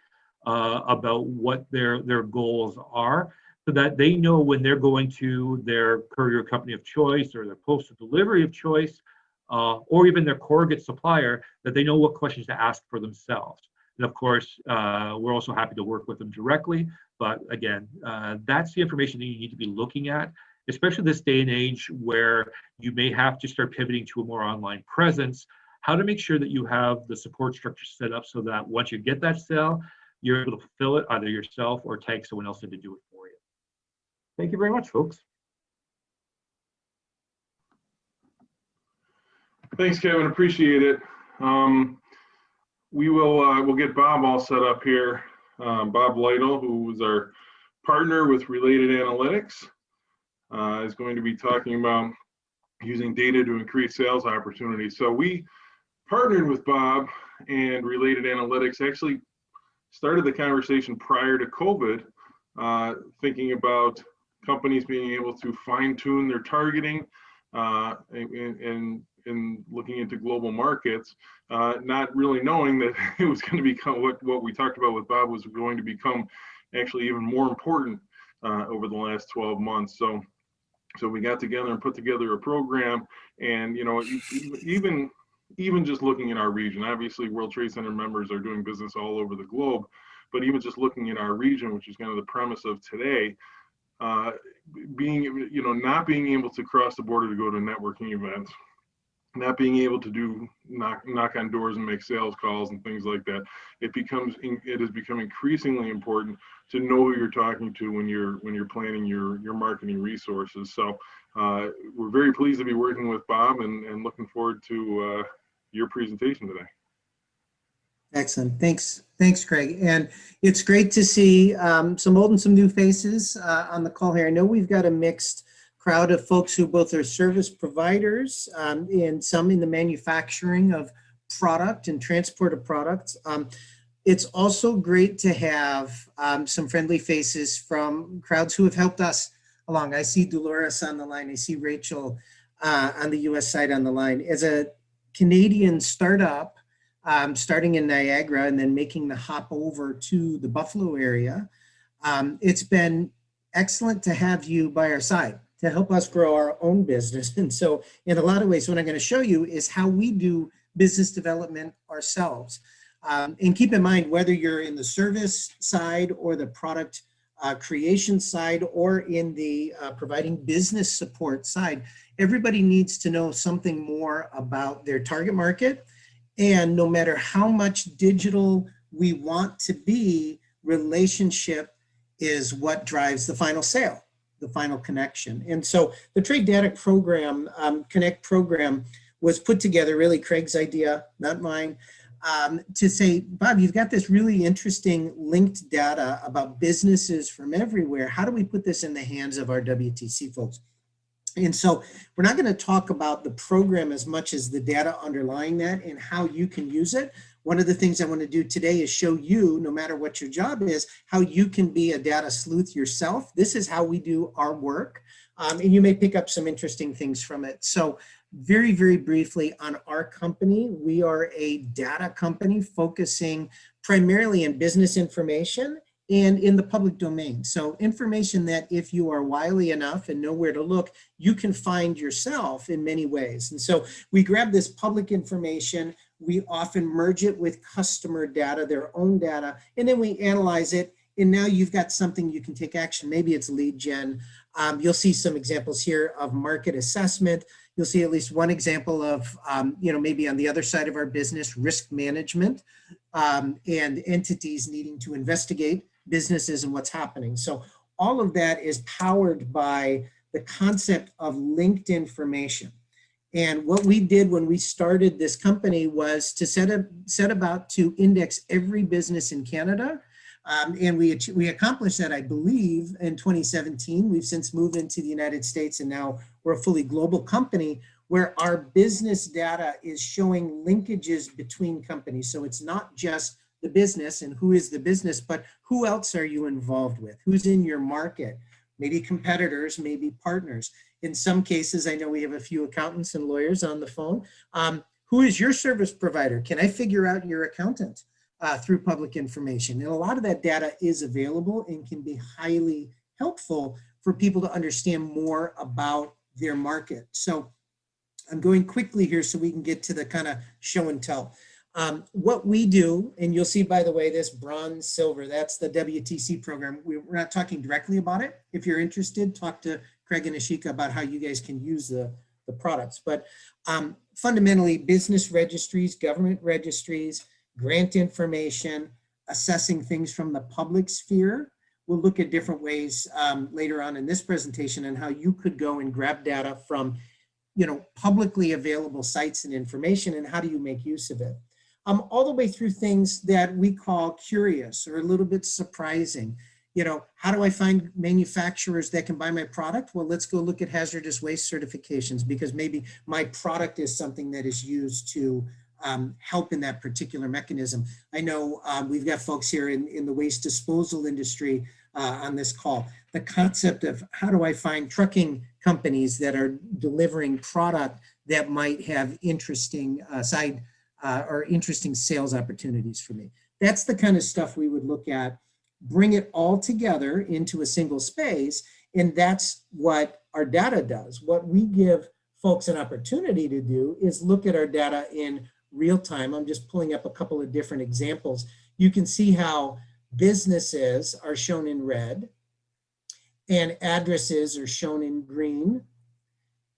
about what their goals are, so that they know when they're going to their courier company of choice or their postal delivery of choice, or even their corrugate supplier, that they know what questions to ask for themselves. And of course, we're also happy to work with them directly. But again, that's the information that you need to be looking at, especially this day and age where you may have to start pivoting to a more online presence, how to make sure that you have the support structure set up so that once you get that sale, you're able to fulfill it either yourself or tag someone else in to do it for you. Thank you very much, folks. Thanks, Kevin. Appreciate it. We'll get Bob all set up here. Bob Lytle, who is our partner with Related Analytics, is going to be talking about using data to increase sales opportunities. So we partnered with Bob and Related Analytics, actually started the conversation prior to COVID, thinking about companies being able to fine-tune their targeting and looking into global markets, not really knowing that it was going to become what we talked about with Bob was going to become actually even more important over the last 12 months. So we got together and put together a program, and even just looking in our region, obviously World Trade Center members are doing business all over the globe, but even just looking in our region, which is kind of the premise of today, not being able to cross the border to go to networking events, not being able to do knock on doors and make sales calls and things like that, it has become increasingly important to know who you're talking to when you're planning your marketing resources. So we're very pleased to be working with Bob and looking forward to your presentation today. Excellent. Thanks, Craig. And it's great to see some old and some new faces on the call here. I know we've got a mixed crowd of folks who both are service providers and some in the manufacturing of product and transport of products. It's also great to have some friendly faces from crowds who have helped us along. I see Dolores on the line. I see Rachel on the US side on the line. As a Canadian startup, starting in Niagara and then making the hop over to the Buffalo area, it's been excellent to have you by our side to help us grow our own business. And so in a lot of ways, what I'm going to show you is how we do business development ourselves. And keep in mind, whether you're in the service side or the product creation side or in the providing business support side, everybody needs to know something more about their target market. And no matter how much digital we want to be, relationship is what drives the final sale, the final connection. And so the Trade Data Program, Connect program, was put together, really Craig's idea, not mine, to say, Bob, you've got this really interesting linked data about businesses from everywhere. How do we put this in the hands of our WTC folks? And so we're not going to talk about the program as much as the data underlying that and how you can use it. One of the things I want to do today is show you, no matter what your job is, how you can be a data sleuth yourself. This is how we do our work. And you may pick up some interesting things from it. So very, very briefly on our company, we are a data company focusing primarily in business information and in the public domain. So information that if you are wily enough and know where to look, you can find yourself in many ways. And so we grab this public information, we often merge it with customer data, their own data, and then we analyze it. And now you've got something you can take action. Maybe it's lead gen. You'll see some examples here of market assessment. You'll see at least one example of, maybe on the other side of our business, risk management and entities needing to investigate businesses and what's happening. So all of that is powered by the concept of linked information. And what we did when we started this company was to set about to index every business in Canada. And we accomplished that, I believe, in 2017. We've since moved into the United States, and now we're a fully global company where our business data is showing linkages between companies. So it's not just the business and who is the business, but who else are you involved with? Who's in your market? Maybe competitors, maybe partners. In some cases, I know we have a few accountants and lawyers on the phone. Who is your service provider? Can I figure out your accountant through public information? And a lot of that data is available and can be highly helpful for people to understand more about their market. So I'm going quickly here so we can get to the kind of show and tell. What we do, and you'll see, by the way, this bronze, silver, that's the WTC program. We're not talking directly about it. If you're interested, talk to Craig and Ashika about how you guys can use the products. But fundamentally, business registries, government registries, grant information, assessing things from the public sphere. We'll look at different ways later on in this presentation and how you could go and grab data from publicly available sites and information, and how do you make use of it. All the way through things that we call curious or a little bit surprising. How do I find manufacturers that can buy my product? Well, let's go look at hazardous waste certifications, because maybe my product is something that is used to help in that particular mechanism. I know we've got folks here in the waste disposal industry on this call. The concept of how do I find trucking companies that are delivering product that might have interesting or interesting sales opportunities for me. That's the kind of stuff we would look at, bring it all together into a single space, and that's what our data does. What we give folks an opportunity to do is look at our data in real time. I'm just pulling up a couple of different examples. You can see how businesses are shown in red and addresses are shown in green.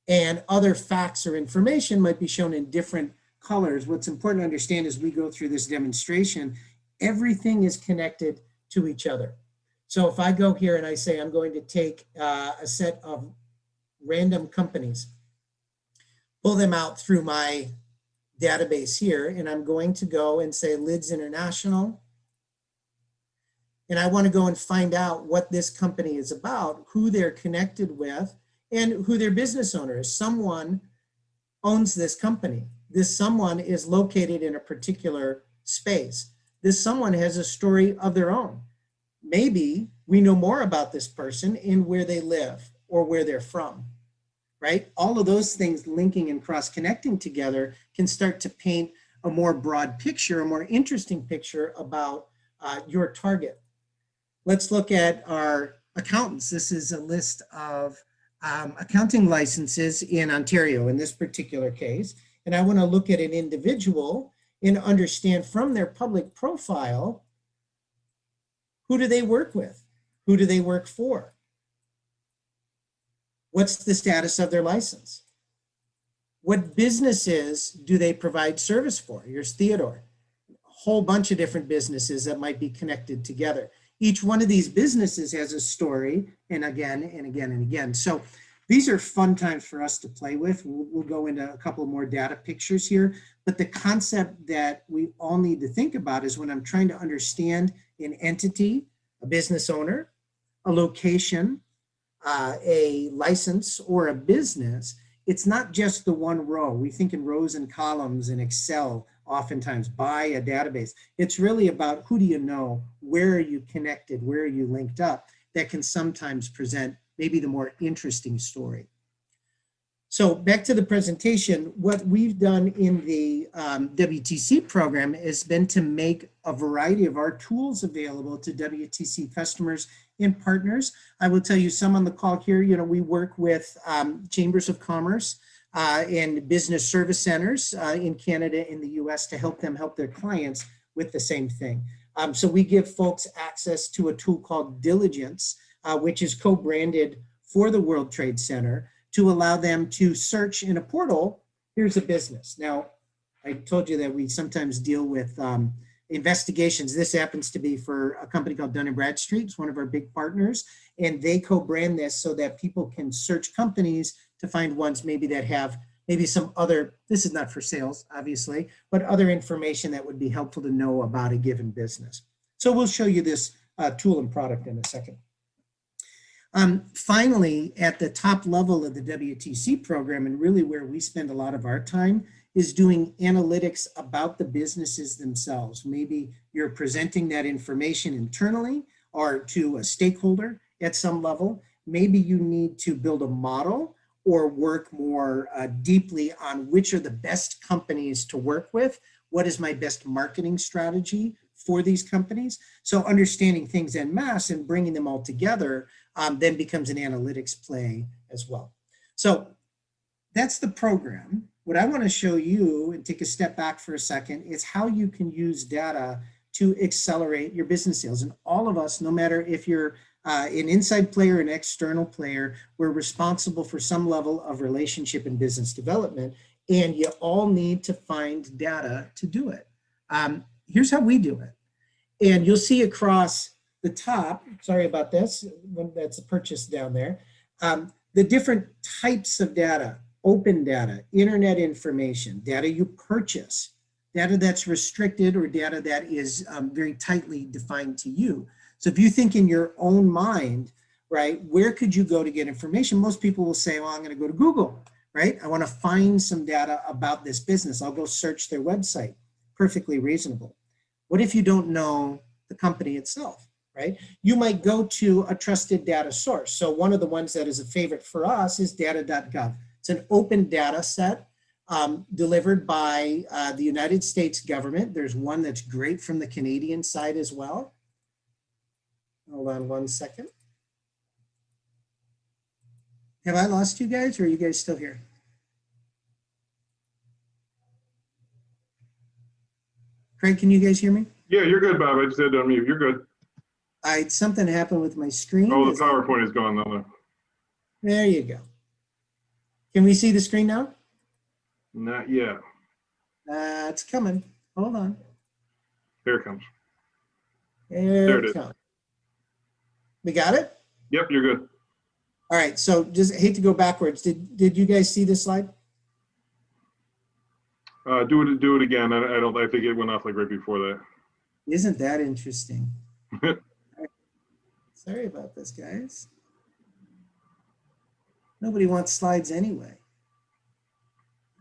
and other facts or information might be shown in different colors. What's important to understand as we go through this demonstration, everything is connected to each other. So if I go here and I say I'm going to take a set of random companies, pull them out through my database here, and I'm going to go and say Lids International, and I want to go and find out what this company is about, who they're connected with, and who their business owner is. Someone owns this company. This someone is located in a particular space. This someone has a story of their own. Maybe we know more about this person in where they live or where they're from, right? All of those things linking and cross-connecting together can start to paint a more broad picture, a more interesting picture about your target. Let's look at our accountants. This is a list of accounting licenses in Ontario in this particular case. And I want to look at an individual and understand from their public profile, who do they work with? Who do they work for? What's the status of their license? What businesses do they provide service for? Here's Theodore. A whole bunch of different businesses that might be connected together. Each one of these businesses has a story, and again, and again, and again. So these are fun times for us to play with. We'll go into a couple more data pictures here, but the concept that we all need to think about is when I'm trying to understand an entity, a business owner, a location, a license, or a business, it's not just the one row. We think in rows and columns in Excel, oftentimes by a database. It's really about who do you know, where are you connected, where are you linked up, that can sometimes present maybe the more interesting story. So back to the presentation, what we've done in the WTC program has been to make a variety of our tools available to WTC customers and partners. I will tell you some on the call here, we work with chambers of commerce and business service centers in Canada and the US to help them help their clients with the same thing. So we give folks access to a tool called Diligence, which is co-branded for the World Trade Center to allow them to search in a portal, here's a business. Now, I told you that we sometimes deal with investigations. This happens to be for a company called Dun & Bradstreet. It's one of our big partners, and they co-brand this so that people can search companies to find ones maybe that have maybe some other, this is not for sales, obviously, but other information that would be helpful to know about a given business. So we'll show you this tool and product in a second. Finally, at the top level of the WTC program, and really where we spend a lot of our time, is doing analytics about the businesses themselves. Maybe you're presenting that information internally or to a stakeholder at some level. Maybe you need to build a model or work more deeply on which are the best companies to work with. What is my best marketing strategy for these companies? So understanding things en masse and bringing them all together then becomes an analytics play as well. So that's the program. What I want to show you, and take a step back for a second, is how you can use data to accelerate your business sales. And all of us, no matter if you're an inside player, an external player, we're responsible for some level of relationship and business development, and you all need to find data to do it. Here's how we do it. And you'll see across the top, sorry about this, that's a purchase down there, the different types of data: open data, internet information, data you purchase, data that's restricted, or data that is very tightly defined to you. So if you think in your own mind, right, where could you go to get information? Most people will say, well, I'm going to go to Google, right? I want to find some data about this business. I'll go search their website. Perfectly reasonable. What if you don't know the company itself, right? You might go to a trusted data source. So one of the ones that is a favorite for us is data.gov. It's an open data set delivered by the United States government. There's one that's great from the Canadian side as well. Hold on one second. Have I lost you guys, or are you guys still here? Craig, can you guys hear me? Yeah, you're good, Bob. I just had to unmute. You're good. Something happened with my screen. Oh, the PowerPoint is gone though. There you go. Can we see the screen now? Not yet. It's coming. Hold on. Here it comes. There There it it is. comes. We got it? Yep, you're good. All right, so just hate to go backwards. Did you guys see this slide? Do it again. I think it went off like right before that. Isn't that interesting? All right. Sorry about this, guys. Nobody wants slides anyway.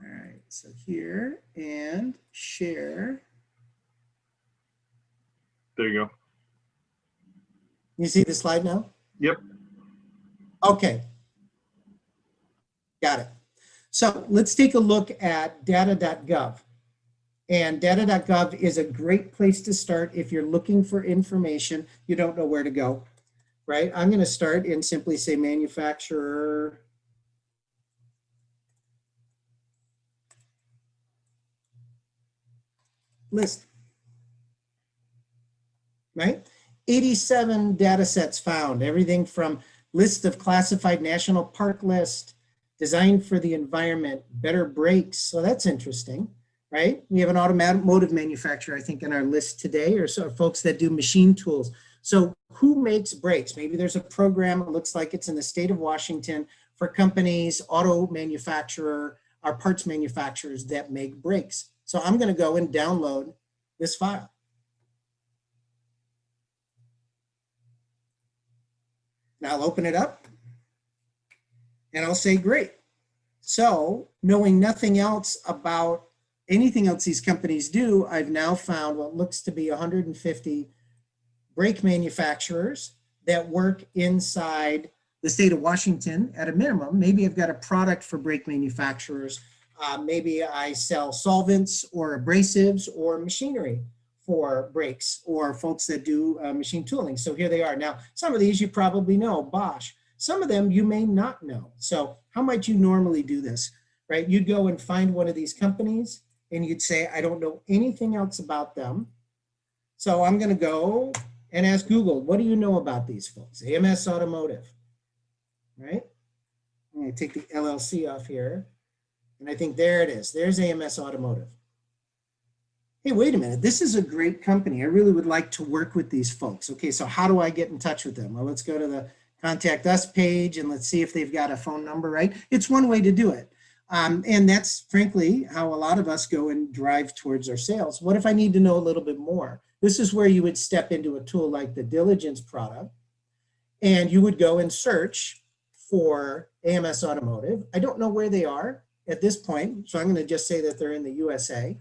All right, so here and share. There you go. You see the slide now? Yep. Okay. Got it. So let's take a look at data.gov. And data.gov is a great place to start if you're looking for information, you don't know where to go, right? I'm going to start and simply say manufacturer list, right? 87 data sets found, everything from list of classified national park list, designed for the environment, better brakes. So that's interesting, right? We have an automotive manufacturer, I think, in our list today, or so folks that do machine tools. So who makes brakes? Maybe there's a program, it looks like it's in the state of Washington, for companies, auto manufacturer, or parts manufacturers that make brakes. So I'm going to go and download this file. Now I'll open it up and I'll say, great. So knowing nothing else about anything else these companies do, I've now found what looks to be 150 brake manufacturers that work inside the state of Washington at a minimum. Maybe I've got a product for brake manufacturers. Maybe I sell solvents or abrasives or machinery for brakes or folks that do machine tooling. So here they are. Now, some of these you probably know, Bosch. Some of them you may not know. So how might you normally do this, right? You'd go and find one of these companies and you'd say, I don't know anything else about them. So I'm going to go and ask Google, what do you know about these folks? AMS Automotive, right? I'm going to take the LLC off here. And I think there it is. There's AMS Automotive. Hey, wait a minute. This is a great company. I really would like to work with these folks. Okay, so how do I get in touch with them? Well, let's go to the Contact Us page and let's see if they've got a phone number, right? It's one way to do it. And that's frankly how a lot of us go and drive towards our sales. What if I need to know a little bit more? This is where you would step into a tool like the Diligence product and you would go and search for AMS Automotive. I don't know where they are at this point, so I'm going to just say that they're in the USA.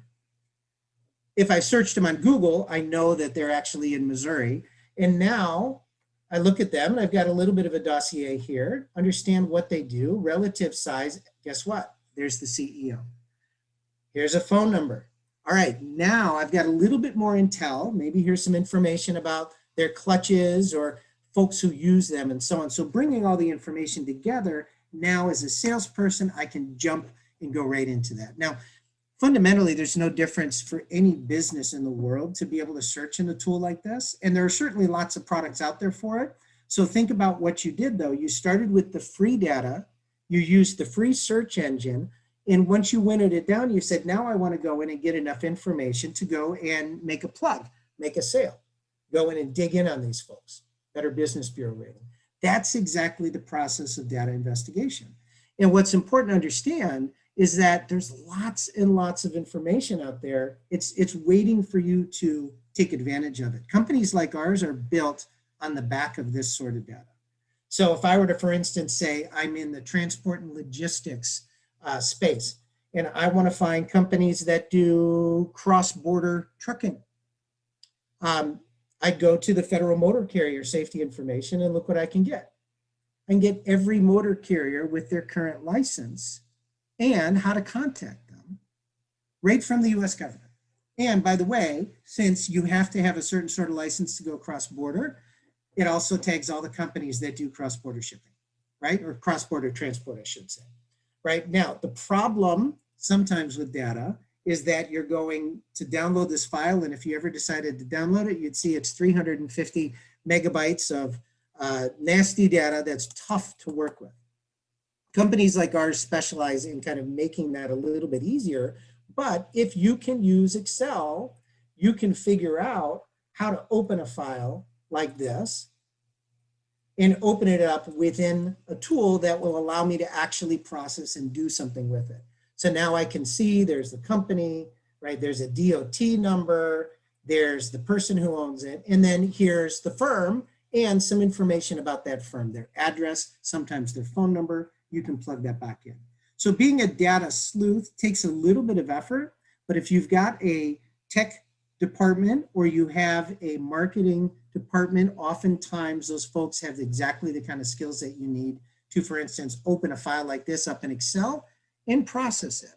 If I searched them on Google, I know that they're actually in Missouri. And now I look at them and I've got a little bit of a dossier here, understand what they do, relative size. Guess what? There's the CEO. Here's a phone number. All right, now I've got a little bit more intel. Maybe here's some information about their clutches or folks who use them and so on. So bringing all the information together, now as a salesperson, I can jump and go right into that. Now, fundamentally, there's no difference for any business in the world to be able to search in a tool like this. And there are certainly lots of products out there for it. So think about what you did though. You started with the free data, you used the free search engine, and once you winnowed it down, you said, now I want to go in and get enough information to go and make a plug, make a sale, go in and dig in on these folks, Better Business Bureau rating. That's exactly the process of data investigation. And what's important to understand is that there's lots and lots of information out there. It's waiting for you to take advantage of it. Companies like ours are built on the back of this sort of data. So if I were to, for instance, say I'm in the transport and logistics space, and I want to find companies that do cross-border trucking, I'd go to the Federal Motor Carrier Safety Information and look what I can get. I can get every motor carrier with their current license and how to contact them right from the US government. And by the way, since you have to have a certain sort of license to go cross-border, it also tags all the companies that do cross-border shipping, right? Or cross-border transport, I should say. Right now, the problem sometimes with data is that you're going to download this file, and if you ever decided to download it, you'd see it's 350 megabytes of nasty data that's tough to work with. Companies like ours specialize in kind of making that a little bit easier. But if you can use Excel, you can figure out how to open a file like this and open it up within a tool that will allow me to actually process and do something with it. So now I can see there's the company, right? There's a DOT number, there's the person who owns it, and then here's the firm and some information about that firm, their address, sometimes their phone number. You can plug that back in. So being a data sleuth takes a little bit of effort, but if you've got a tech department or you have a marketing department, oftentimes those folks have exactly the kind of skills that you need to, for instance, open a file like this up in Excel and process it.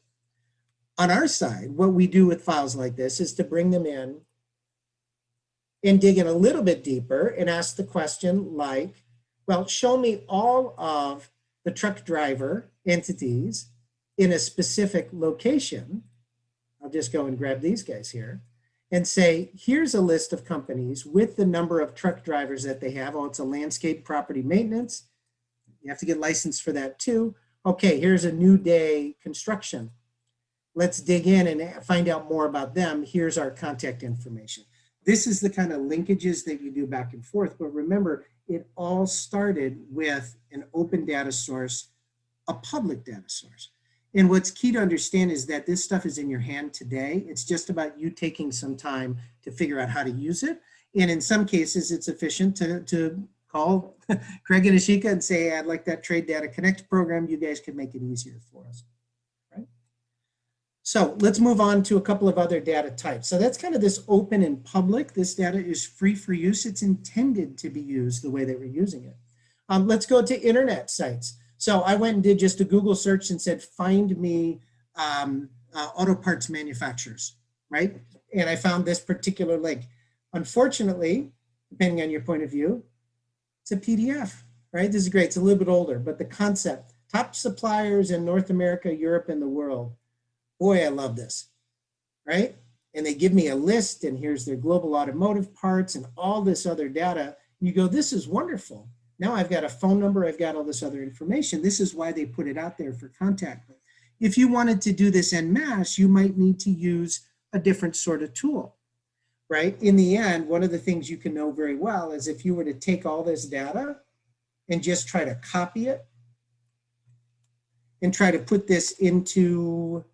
On our side, what we do with files like this is to bring them in and dig in a little bit deeper and ask the question like, well, show me all of the truck driver entities in a specific location. I'll just go and grab these guys here and say, here's a list of companies with the number of truck drivers that they have. Oh, it's a landscape property maintenance. You have to get licensed for that too. Okay, here's a New Day Construction. Let's dig in and find out more about them. Here's our contact information. This is the kind of linkages that you do back and forth. But remember, it all started with an open data source, a public data source. And what's key to understand is that this stuff is in your hand today. It's just about you taking some time to figure out how to use it. And in some cases, it's efficient to call Craig and Ashika and say, I'd like that Trade Data Connect program. You guys can make it easier for us. Right? So let's move on to a couple of other data types. So that's kind of this open and public. This data is free for use. It's intended to be used the way that we're using it. Let's go to internet sites. So I went and did just a Google search and said, find me auto parts manufacturers, right? And I found this particular link. Unfortunately, depending on your point of view, it's a PDF, right? This is great. It's a little bit older, but the concept, top suppliers in North America, Europe, and the world. Boy, I love this, right? And they give me a list, and here's their global automotive parts and all this other data. And you go, this is wonderful. Now I've got a phone number, I've got all this other information. This is why they put it out there for contact. If you wanted to do this en masse, you might need to use a different sort of tool, right? In the end, one of the things you can know very well is if you were to take all this data and just try to copy it and try to put this into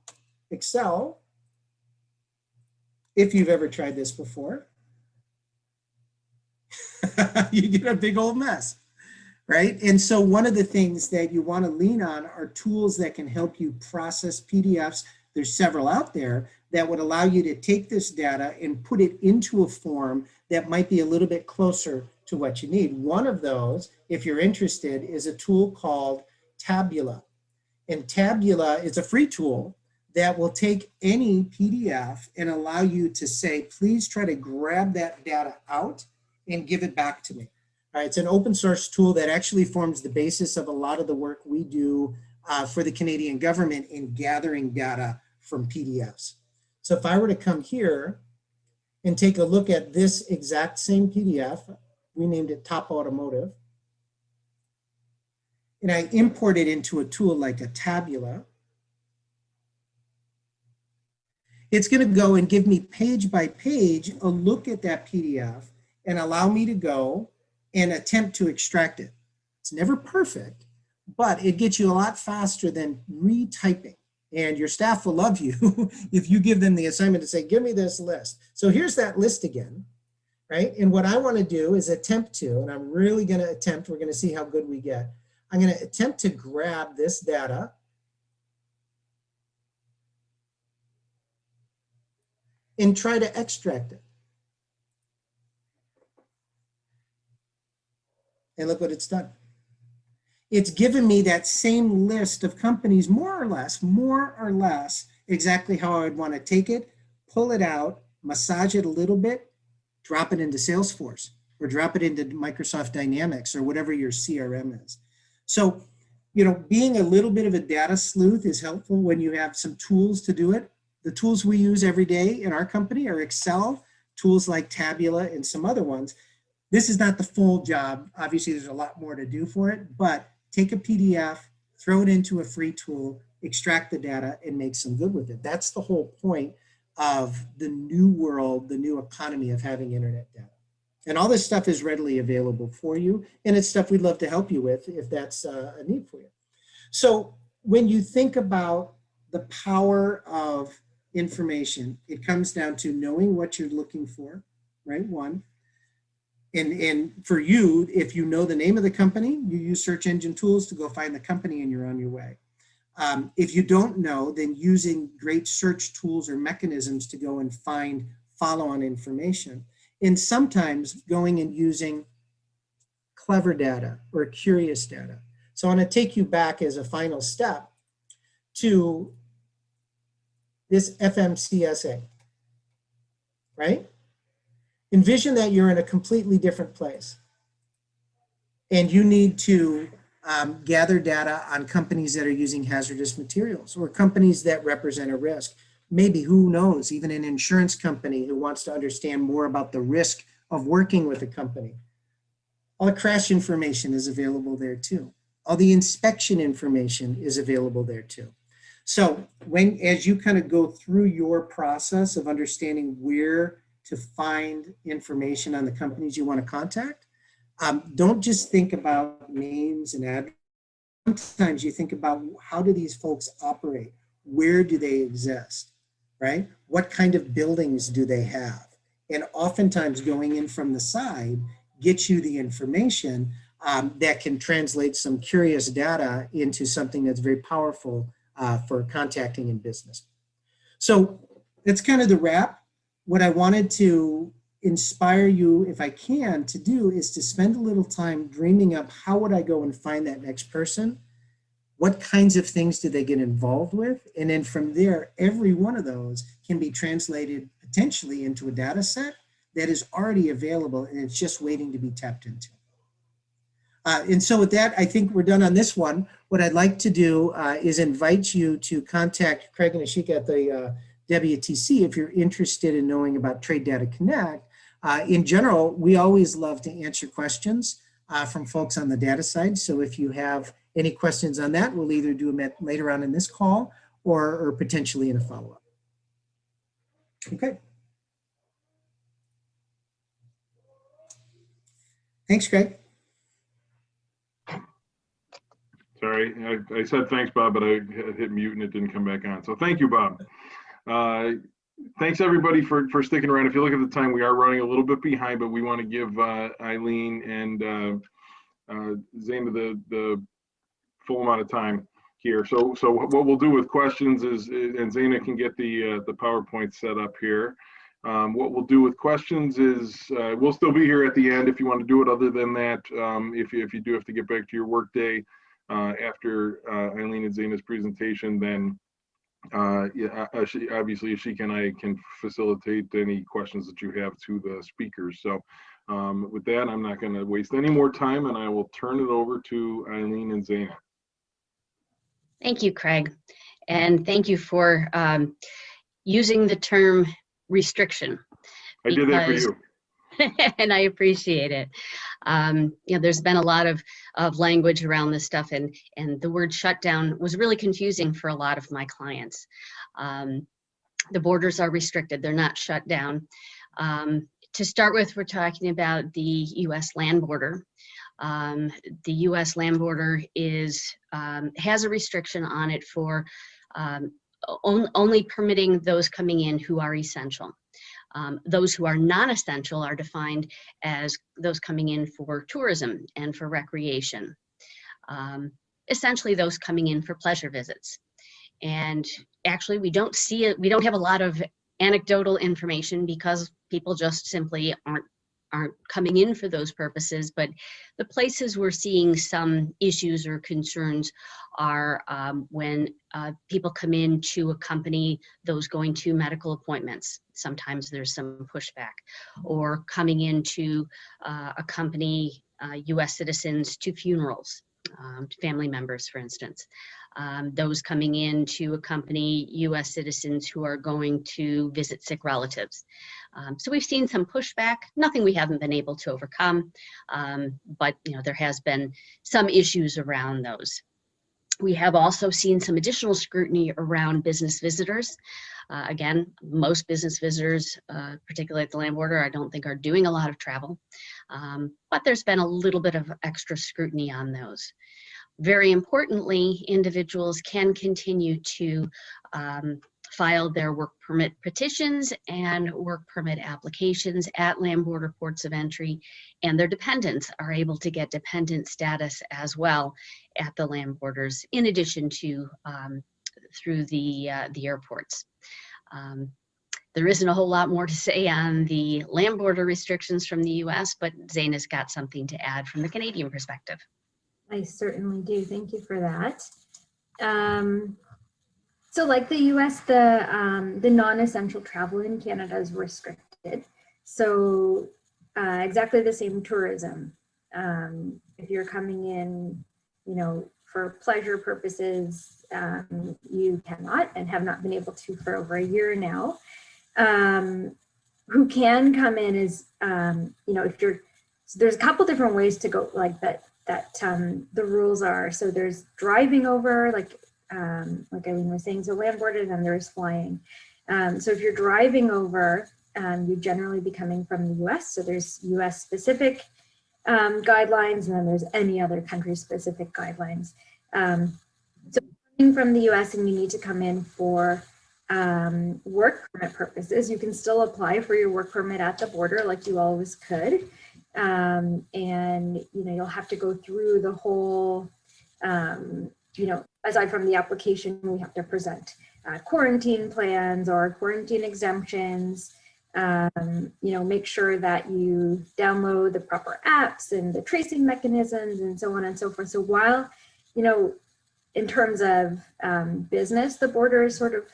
Excel, if you've ever tried this before, you get a big old mess, right? And so one of the things that you want to lean on are tools that can help you process PDFs. There's several out there that would allow you to take this data and put it into a form that might be a little bit closer to what you need. One of those, if you're interested, is a tool called Tabula. And Tabula is a free tool that will take any PDF and allow you to say, please try to grab that data out and give it back to me. All right, it's an open source tool that actually forms the basis of a lot of the work we do for the Canadian government in gathering data from PDFs. So if I were to come here and take a look at this exact same PDF, we named it Top Automotive, and I import it into a tool like a Tabula, it's going to go and give me page by page a look at that PDF and allow me to go and attempt to extract it. It's never perfect, but it gets you a lot faster than retyping. And your staff will love you if you give them the assignment to say, give me this list. So here's that list again, right? And what I want to do is attempt to, and I'm really going to attempt, we're going to see how good we get. I'm going to attempt to grab this data and try to extract it. And look what it's done. It's given me that same list of companies, more or less, exactly how I would want to take it, pull it out, massage it a little bit, drop it into Salesforce, or drop it into Microsoft Dynamics, or whatever your CRM is. So, you know, being a little bit of a data sleuth is helpful when you have some tools to do it. The tools we use every day in our company are Excel, tools like Tabula, and some other ones. This is not the full job. Obviously, there's a lot more to do for it, but take a PDF, throw it into a free tool, extract the data, and make some good with it. That's the whole point of the new world, the new economy of having internet data. And all this stuff is readily available for you, and it's stuff we'd love to help you with if that's a need for you. So when you think about the power of information, it comes down to knowing what you're looking for, right? One. And for you, if you know the name of the company, you use search engine tools to go find the company and you're on your way. If you don't know, then using great search tools or mechanisms to go and find follow-on information. And sometimes going and using clever data or curious data. So I want to take you back as a final step to this FMCSA, right? Envision that you're in a completely different place and you need to gather data on companies that are using hazardous materials or companies that represent a risk. Maybe, who knows, even an insurance company who wants to understand more about the risk of working with a company. All the crash information is available there too. All the inspection information is available there too. So as you kind of go through your process of understanding where to find information on the companies you want to contact, don't just think about names and addresses. Sometimes you think about, how do these folks operate? Where do they exist, right? What kind of buildings do they have? And oftentimes going in from the side gets you the information that can translate some curious data into something that's very powerful for contacting in business. So that's kind of the wrap. What I wanted to inspire you, if I can, to do is to spend a little time dreaming up, how would I go and find that next person? What kinds of things do they get involved with? And then from there, every one of those can be translated potentially into a data set that is already available and it's just waiting to be tapped into. And so with that, I think we're done on this one. What I'd like to do is invite you to contact Craig and Ashika at the WTC if you're interested in knowing about Trade Data Connect. In general, we always love to answer questions from folks on the data side. So if you have any questions on that, we'll either do them later on in this call or potentially in a follow-up. Okay. Thanks, Craig. Sorry, I said thanks, Bob, but I hit mute and it didn't come back on. So thank you, Bob. Thanks everybody for sticking around. If you look at the time, we are running a little bit behind, but we want to give Eileen and Zaynah the full amount of time here. So what we'll do with questions is, and Zaynah can get the PowerPoint set up here. What we'll do with questions is we'll still be here at the end if you want to do it. Other than that, if you do have to get back to your work day after Eileen and Zaynah's presentation, then yeah, obviously Ashika and I can facilitate any questions that you have to the speakers. So with that, I'm not going to waste any more time, and I will turn it over to Eileen and Zaynah. Thank you, Craig. And thank you for using the term restriction. I did that for you. And I appreciate it. You know, there's been a lot of language around this stuff, and the word shutdown was really confusing for a lot of my clients. The borders are restricted, they're not shut down. To start with, we're talking about the U.S. land border. The U.S. land border has a restriction on it for only permitting those coming in who are essential. Those who are non-essential are defined as those coming in for tourism and for recreation. Essentially those coming in for pleasure visits. And actually we don't see it, we don't have a lot of anecdotal information because people just simply aren't coming in for those purposes, but the places we're seeing some issues or concerns are when people come in to accompany those going to medical appointments. Sometimes there's some pushback, or coming in to accompany U.S. citizens to funerals, family members, for instance. Those coming in to accompany U.S. citizens who are going to visit sick relatives. So we've seen some pushback, nothing we haven't been able to overcome, but you know, there has been some issues around those. We have also seen some additional scrutiny around business visitors. Again, most business visitors, particularly at the land border, I don't think are doing a lot of travel, but there's been a little bit of extra scrutiny on those. Very importantly, individuals can continue to file their work permit petitions and work permit applications at land border ports of entry, and their dependents are able to get dependent status as well at the land borders, in addition to through the airports. There isn't a whole lot more to say on the land border restrictions from the US, but Zaynah's got something to add from the Canadian perspective. I certainly do. Thank you for that. So like the US, the non-essential travel in Canada is restricted. So exactly the same tourism. If you're coming in, you know, for pleasure purposes, you cannot and have not been able to for over a year now. Who can come in is, you know, if you're, so there's a couple different ways to go like that, the rules are. So there's driving over, like Eileen was saying, so land border, then there's flying. So if you're driving over, you generally be coming from the US. So there's US specific guidelines, and then there's any other country specific guidelines. So coming from the US and you need to come in for work permit purposes, you can still apply for your work permit at the border like you always could. And you know, you'll have to go through the whole, you know, aside from the application, we have to present quarantine plans or quarantine exemptions, you know, make sure that you download the proper apps and the tracing mechanisms and so on and so forth. So while, you know, in terms of business, the border is sort of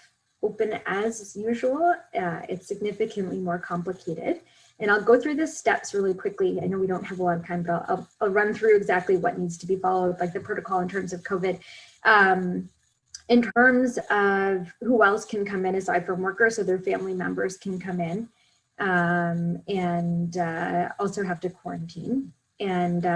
open as usual, it's significantly more complicated. And I'll go through the steps really quickly. I know we don't have a lot of time, but I'll run through exactly what needs to be followed, like the protocol in terms of COVID. In terms of who else can come in aside from workers, so their family members can come in and also have to quarantine. And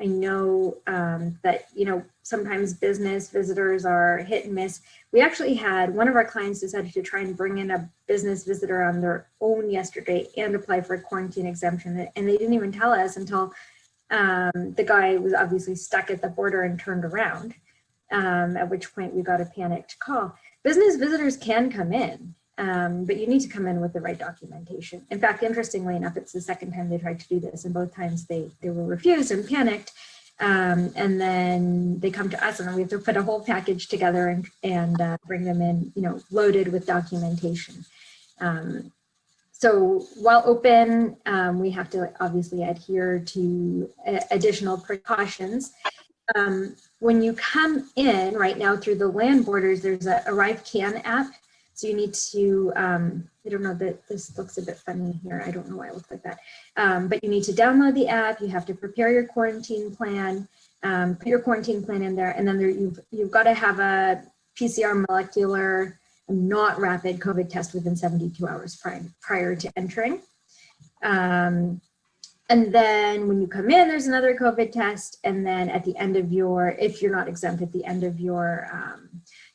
I know that, you know, sometimes business visitors are hit and miss. We actually had one of our clients decided to try and bring in a business visitor on their own yesterday and apply for a quarantine exemption. And they didn't even tell us until the guy was obviously stuck at the border and turned around, at which point we got a panicked call. Business visitors can come in, but you need to come in with the right documentation. In fact, interestingly enough, it's the second time they tried to do this, and both times they were refused and panicked. And then they come to us, and then we have to put a whole package together and bring them in, you know, loaded with documentation. So while open, we have to obviously adhere to additional precautions. When you come in right now through the land borders, there's a Arrive Can app. So you need to, I don't know, that this looks a bit funny here. I don't know why it looks like that. But you need to download the app. You have to prepare your quarantine plan, put your quarantine plan in there. And then you've got to have a PCR molecular, not rapid COVID test within 72 hours prior to entering. And then when you come in, there's another COVID test. And then at the end of your, if you're not exempt, at the end of your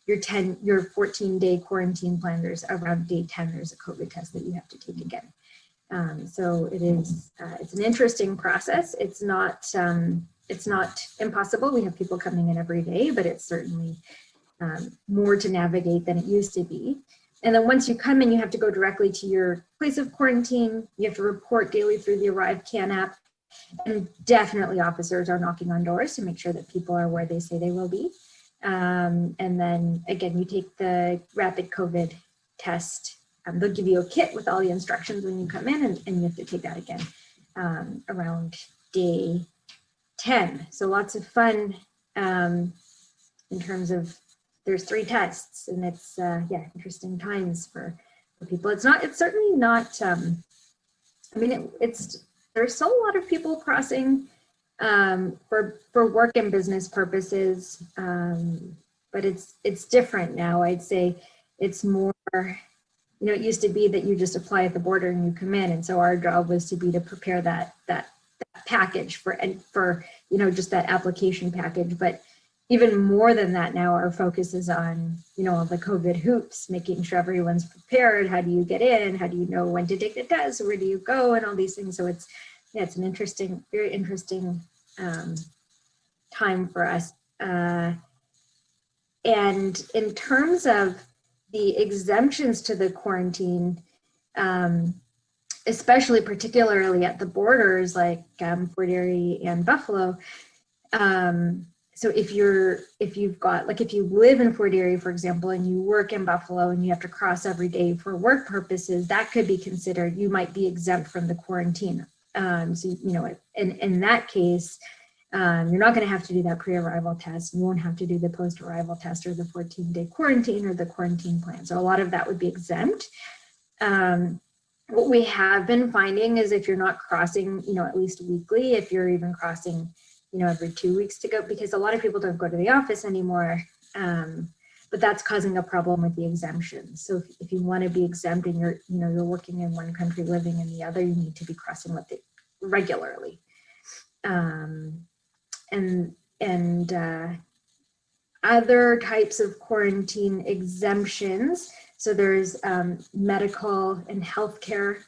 14-day quarantine plan, there's around day 10, there's a COVID test that you have to take again. So it is, it's an interesting process. It's not impossible. We have people coming in every day, but it's certainly more to navigate than it used to be. And then once you come in, you have to go directly to your place of quarantine. You have to report daily through the Arrive Can app. And definitely officers are knocking on doors to make sure that people are where they say they will be. And then again, you take the rapid COVID test. They'll give you a kit with all the instructions when you come in, and you have to take that again around day 10. So lots of fun in terms of, there's 3 tests, and it's yeah, interesting times for people. It's certainly not, I mean, there's still a lot of people crossing for work and business purposes, but it's different now. I'd say it's more, you know, it used to be that you just apply at the border and you come in, and so our job was to prepare that package for you know, just that application package. But even more than that now, our focus is on, you know, all the COVID hoops, making sure everyone's prepared. How do you get in? How do you know when to take the test? Where do you go? And all these things. So it's, yeah, it's an interesting, very interesting time for us. And in terms of the exemptions to the quarantine, especially particularly at the borders like Fort Erie and Buffalo, so if you've got, like, if you live in Fort Erie, for example, and you work in Buffalo and you have to cross every day for work purposes, that could be considered, you might be exempt from the quarantine. So, you know, in that case, you're not going to have to do that pre-arrival test. You won't have to do the post-arrival test or the 14-day quarantine or the quarantine plan. So a lot of that would be exempt. What we have been finding is if you're not crossing, you know, at least weekly, if you're even crossing, you know, every 2 weeks to go, because a lot of people don't go to the office anymore, but that's causing a problem with the exemptions. So if you want to be exempt and you're, you know, you're working in one country, living in the other, you need to be crossing with it regularly. And other types of quarantine exemptions. So there's medical and healthcare,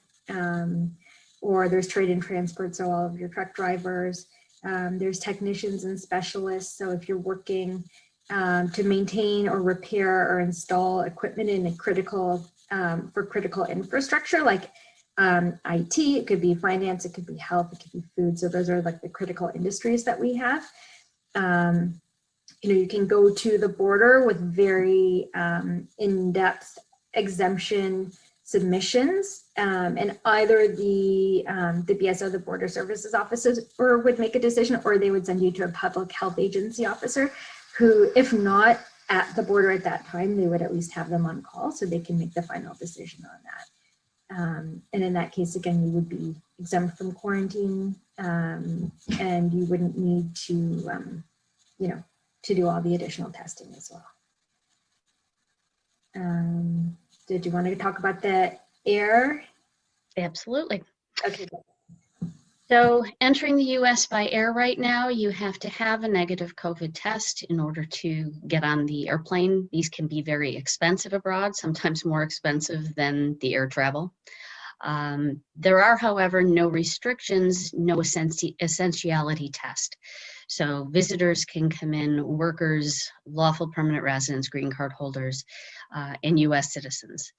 or there's trade and transport. So all of your truck drivers, there's technicians and specialists. So if you're working to maintain or repair or install equipment in a critical, for critical infrastructure, like IT, it could be finance, it could be health, it could be food. So those are like the critical industries that we have. You know, you can go to the border with very in-depth exemption submissions, and either the BSO, the Border Services offices, or would make a decision, or they would send you to a public health agency officer who, if not at the border at that time, they would at least have them on call so they can make the final decision on that. And in that case, again, you would be exempt from quarantine, and you wouldn't need to, you know, to do all the additional testing as well. Did you want to talk about the air? Absolutely. Okay. So entering the US by air right now, you have to have a negative COVID test in order to get on the airplane. These can be very expensive abroad, sometimes more expensive than the air travel. There are, however, no restrictions, no essentiality test. So visitors can come in, workers, lawful permanent residents, green card holders, and US citizens.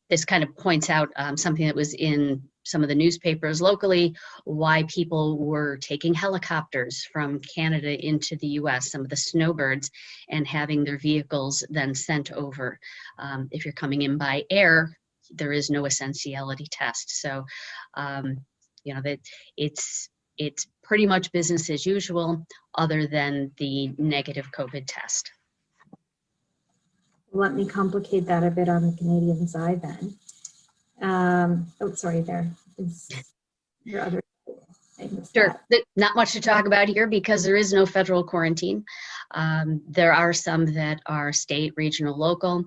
This kind of points out something that was in some of the newspapers locally, why people were taking helicopters from Canada into the US, some of the snowbirds, and having their vehicles then sent over. If you're coming in by air, there is no essentiality test. So, you know, that it's pretty much business as usual, other than the negative COVID test. Let me complicate that a bit on the Canadian side then. Oh, sorry, there is your other. Sure, not much to talk about here because there is no federal quarantine. There are some that are state, regional, local,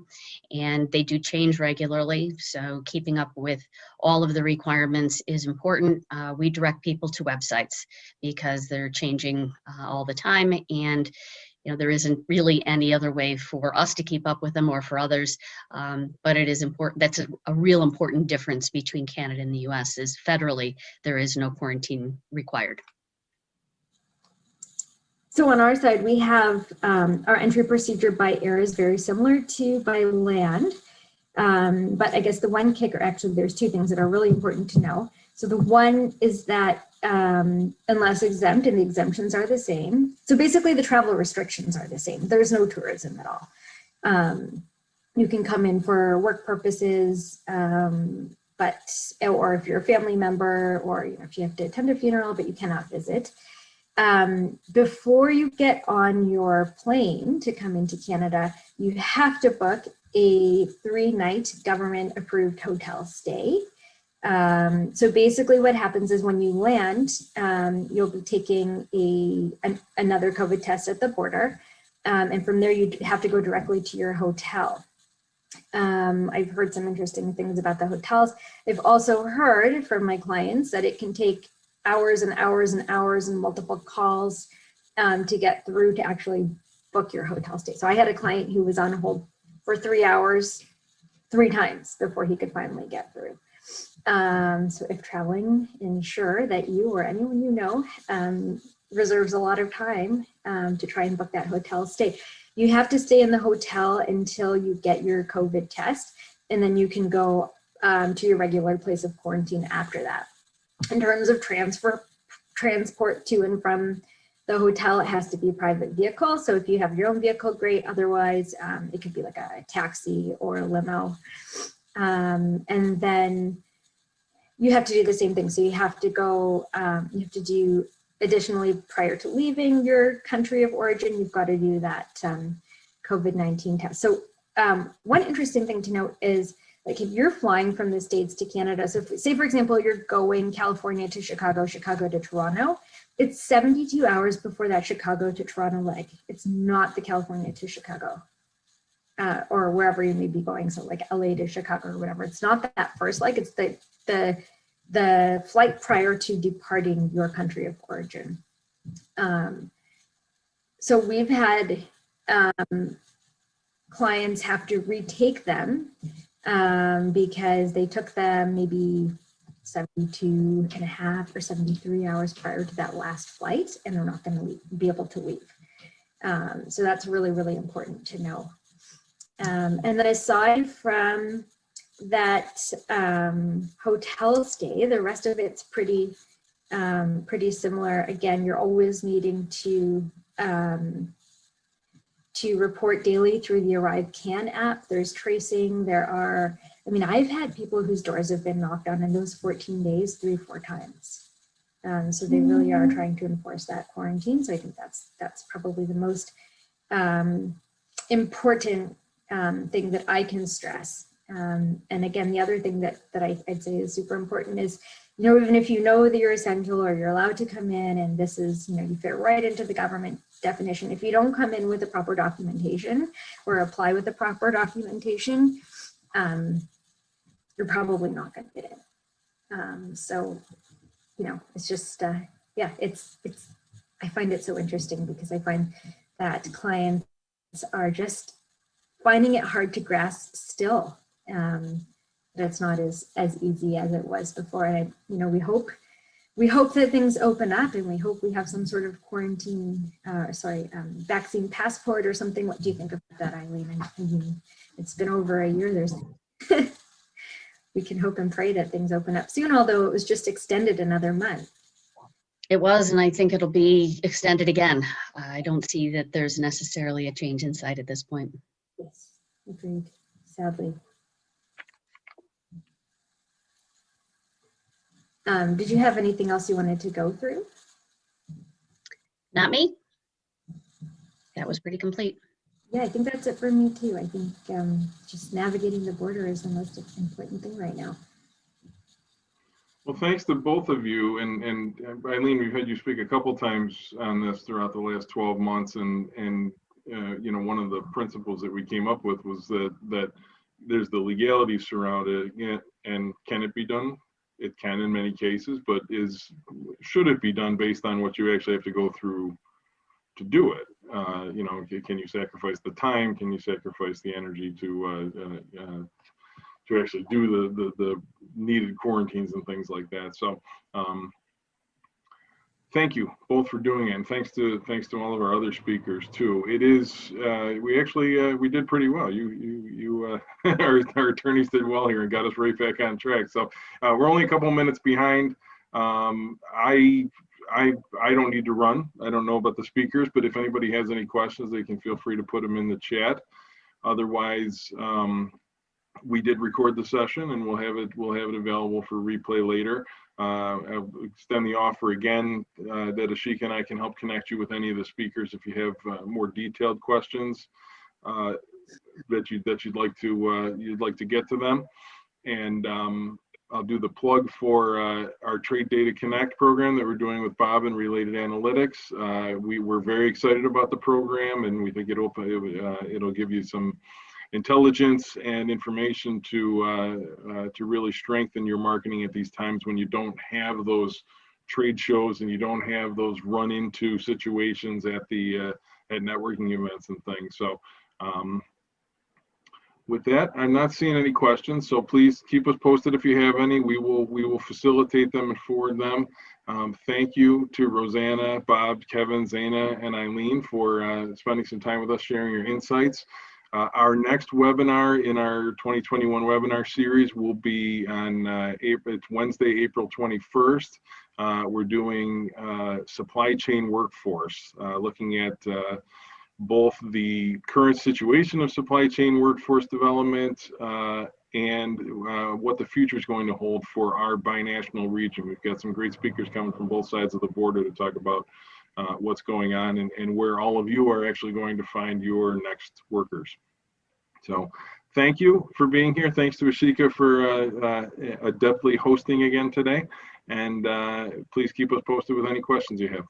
and they do change regularly. So keeping up with all of the requirements is important. We direct people to websites because they're changing all the time, and you know, there isn't really any other way for us to keep up with them or for others, but it is important. That's a real important difference between Canada and the US is federally, there is no quarantine required. So on our side, we have our entry procedure by air is very similar to by land. But I guess the one kicker, actually, there's two things that are really important to know. So the one is that unless exempt, and the exemptions are the same. So basically the travel restrictions are the same. There's no tourism at all. You can come in for work purposes, but, or if you're a family member, or you know, if you have to attend a funeral, but you cannot visit. Before you get on your plane to come into Canada, you have to book a 3-night government approved hotel stay. So basically what happens is when you land, you'll be taking another COVID test at the border. And from there, you have to go directly to your hotel. I've heard some interesting things about the hotels. I've also heard from my clients that it can take hours and hours and hours and multiple calls to get through to actually book your hotel stay. So I had a client who was on hold for 3 hours, 3 times before he could finally get through. So if traveling, ensure that you or anyone you know reserves a lot of time to try and book that hotel stay. You have to stay in the hotel until you get your COVID test, and then you can go to your regular place of quarantine after that. In terms of transport to and from the hotel, it has to be a private vehicle. So if you have your own vehicle, great. Otherwise, it could be like a taxi or a limo. And then you have to do the same thing. So you have to go, you have to do additionally prior to leaving your country of origin, you've got to do that COVID-19 test. So one interesting thing to note is, like, if you're flying from the States to Canada, so if, say for example, you're going California to Chicago, Chicago to Toronto, it's 72 hours before that Chicago to Toronto leg. It's not the California to Chicago or wherever you may be going. So like LA to Chicago or whatever. It's not that first leg, it's the flight prior to departing your country of origin. So we've had clients have to retake them because they took them maybe 72.5 or 73 hours prior to that last flight, and they're not going to be able to leave. So that's really, really important to know. And then aside from that hotel stay, the rest of it's pretty similar. Again, you're always needing to report daily through the ArriveCAN app. There's tracing. There are, I mean, I've had people whose doors have been knocked on in those 14 days 3-4 times. So they really are trying to enforce that quarantine. So I think that's probably the most important thing that I can stress. And again, the other thing that I'd say is super important is, you know, even if you know that you're essential or you're allowed to come in and this is, you know, you fit right into the government definition, if you don't come in with the proper documentation or apply with the proper documentation, you're probably not going to get in. So, you know, it's just, yeah, it's, I find it so interesting because I find that clients are just finding it hard to grasp still. That's not as easy as it was before. And, you know, we hope that things open up and we hope we have some sort of quarantine, vaccine passport or something. What do you think about that, Eileen? I mean, it's been over a year. There's, we can hope and pray that things open up soon, although it was just extended another month. It was, and I think it'll be extended again. I don't see that there's necessarily a change in sight at this point. Yes, agreed, sadly. Did you have anything else you wanted to go through? Not me. That was pretty complete. Yeah, I think that's it for me too. I think just navigating the border is the most important thing right now. Well, thanks to both of you, and Eileen, we've had you speak a couple times on this throughout the last 12 months, and you know, one of the principles that we came up with was that there's the legality surrounding it, and can it be done? It can in many cases, but should it be done based on what you actually have to go through to do it? You know, can you sacrifice the time? Can you sacrifice the energy to actually do the needed quarantines and things like that? So thank you both for doing it, and thanks to all of our other speakers too. It is we did pretty well. Our attorneys did well here and got us right back on track. So we're only a couple minutes behind. I don't need to run. I don't know about the speakers, but if anybody has any questions, they can feel free to put them in the chat. Otherwise, we did record the session, and we'll have it available for replay later. I'll extend the offer again that Ashika and I can help connect you with any of the speakers if you have more detailed questions that you'd like to get to them. And I'll do the plug for our Trade Data Connect program that we're doing with Bob and Related Analytics. We're very excited about the program, and we think it'll give you some intelligence and information to really strengthen your marketing at these times when you don't have those trade shows and you don't have those run into situations at the at networking events and things. So with that, I'm not seeing any questions, so please keep us posted if you have any. We will facilitate them and forward them. Thank you to Rosanna, Bob, Kevin, Zaynah, and Eileen for spending some time with us, sharing your insights. Our next webinar in our 2021 webinar series will be on it's Wednesday, April 21st. We're doing supply chain workforce, looking at both the current situation of supply chain workforce development and what the future is going to hold for our binational region. We've got some great speakers coming from both sides of the border to talk about what's going on and where all of you are actually going to find your next workers. So thank you for being here. Thanks to Ashika for adeptly hosting again today. And please keep us posted with any questions you have.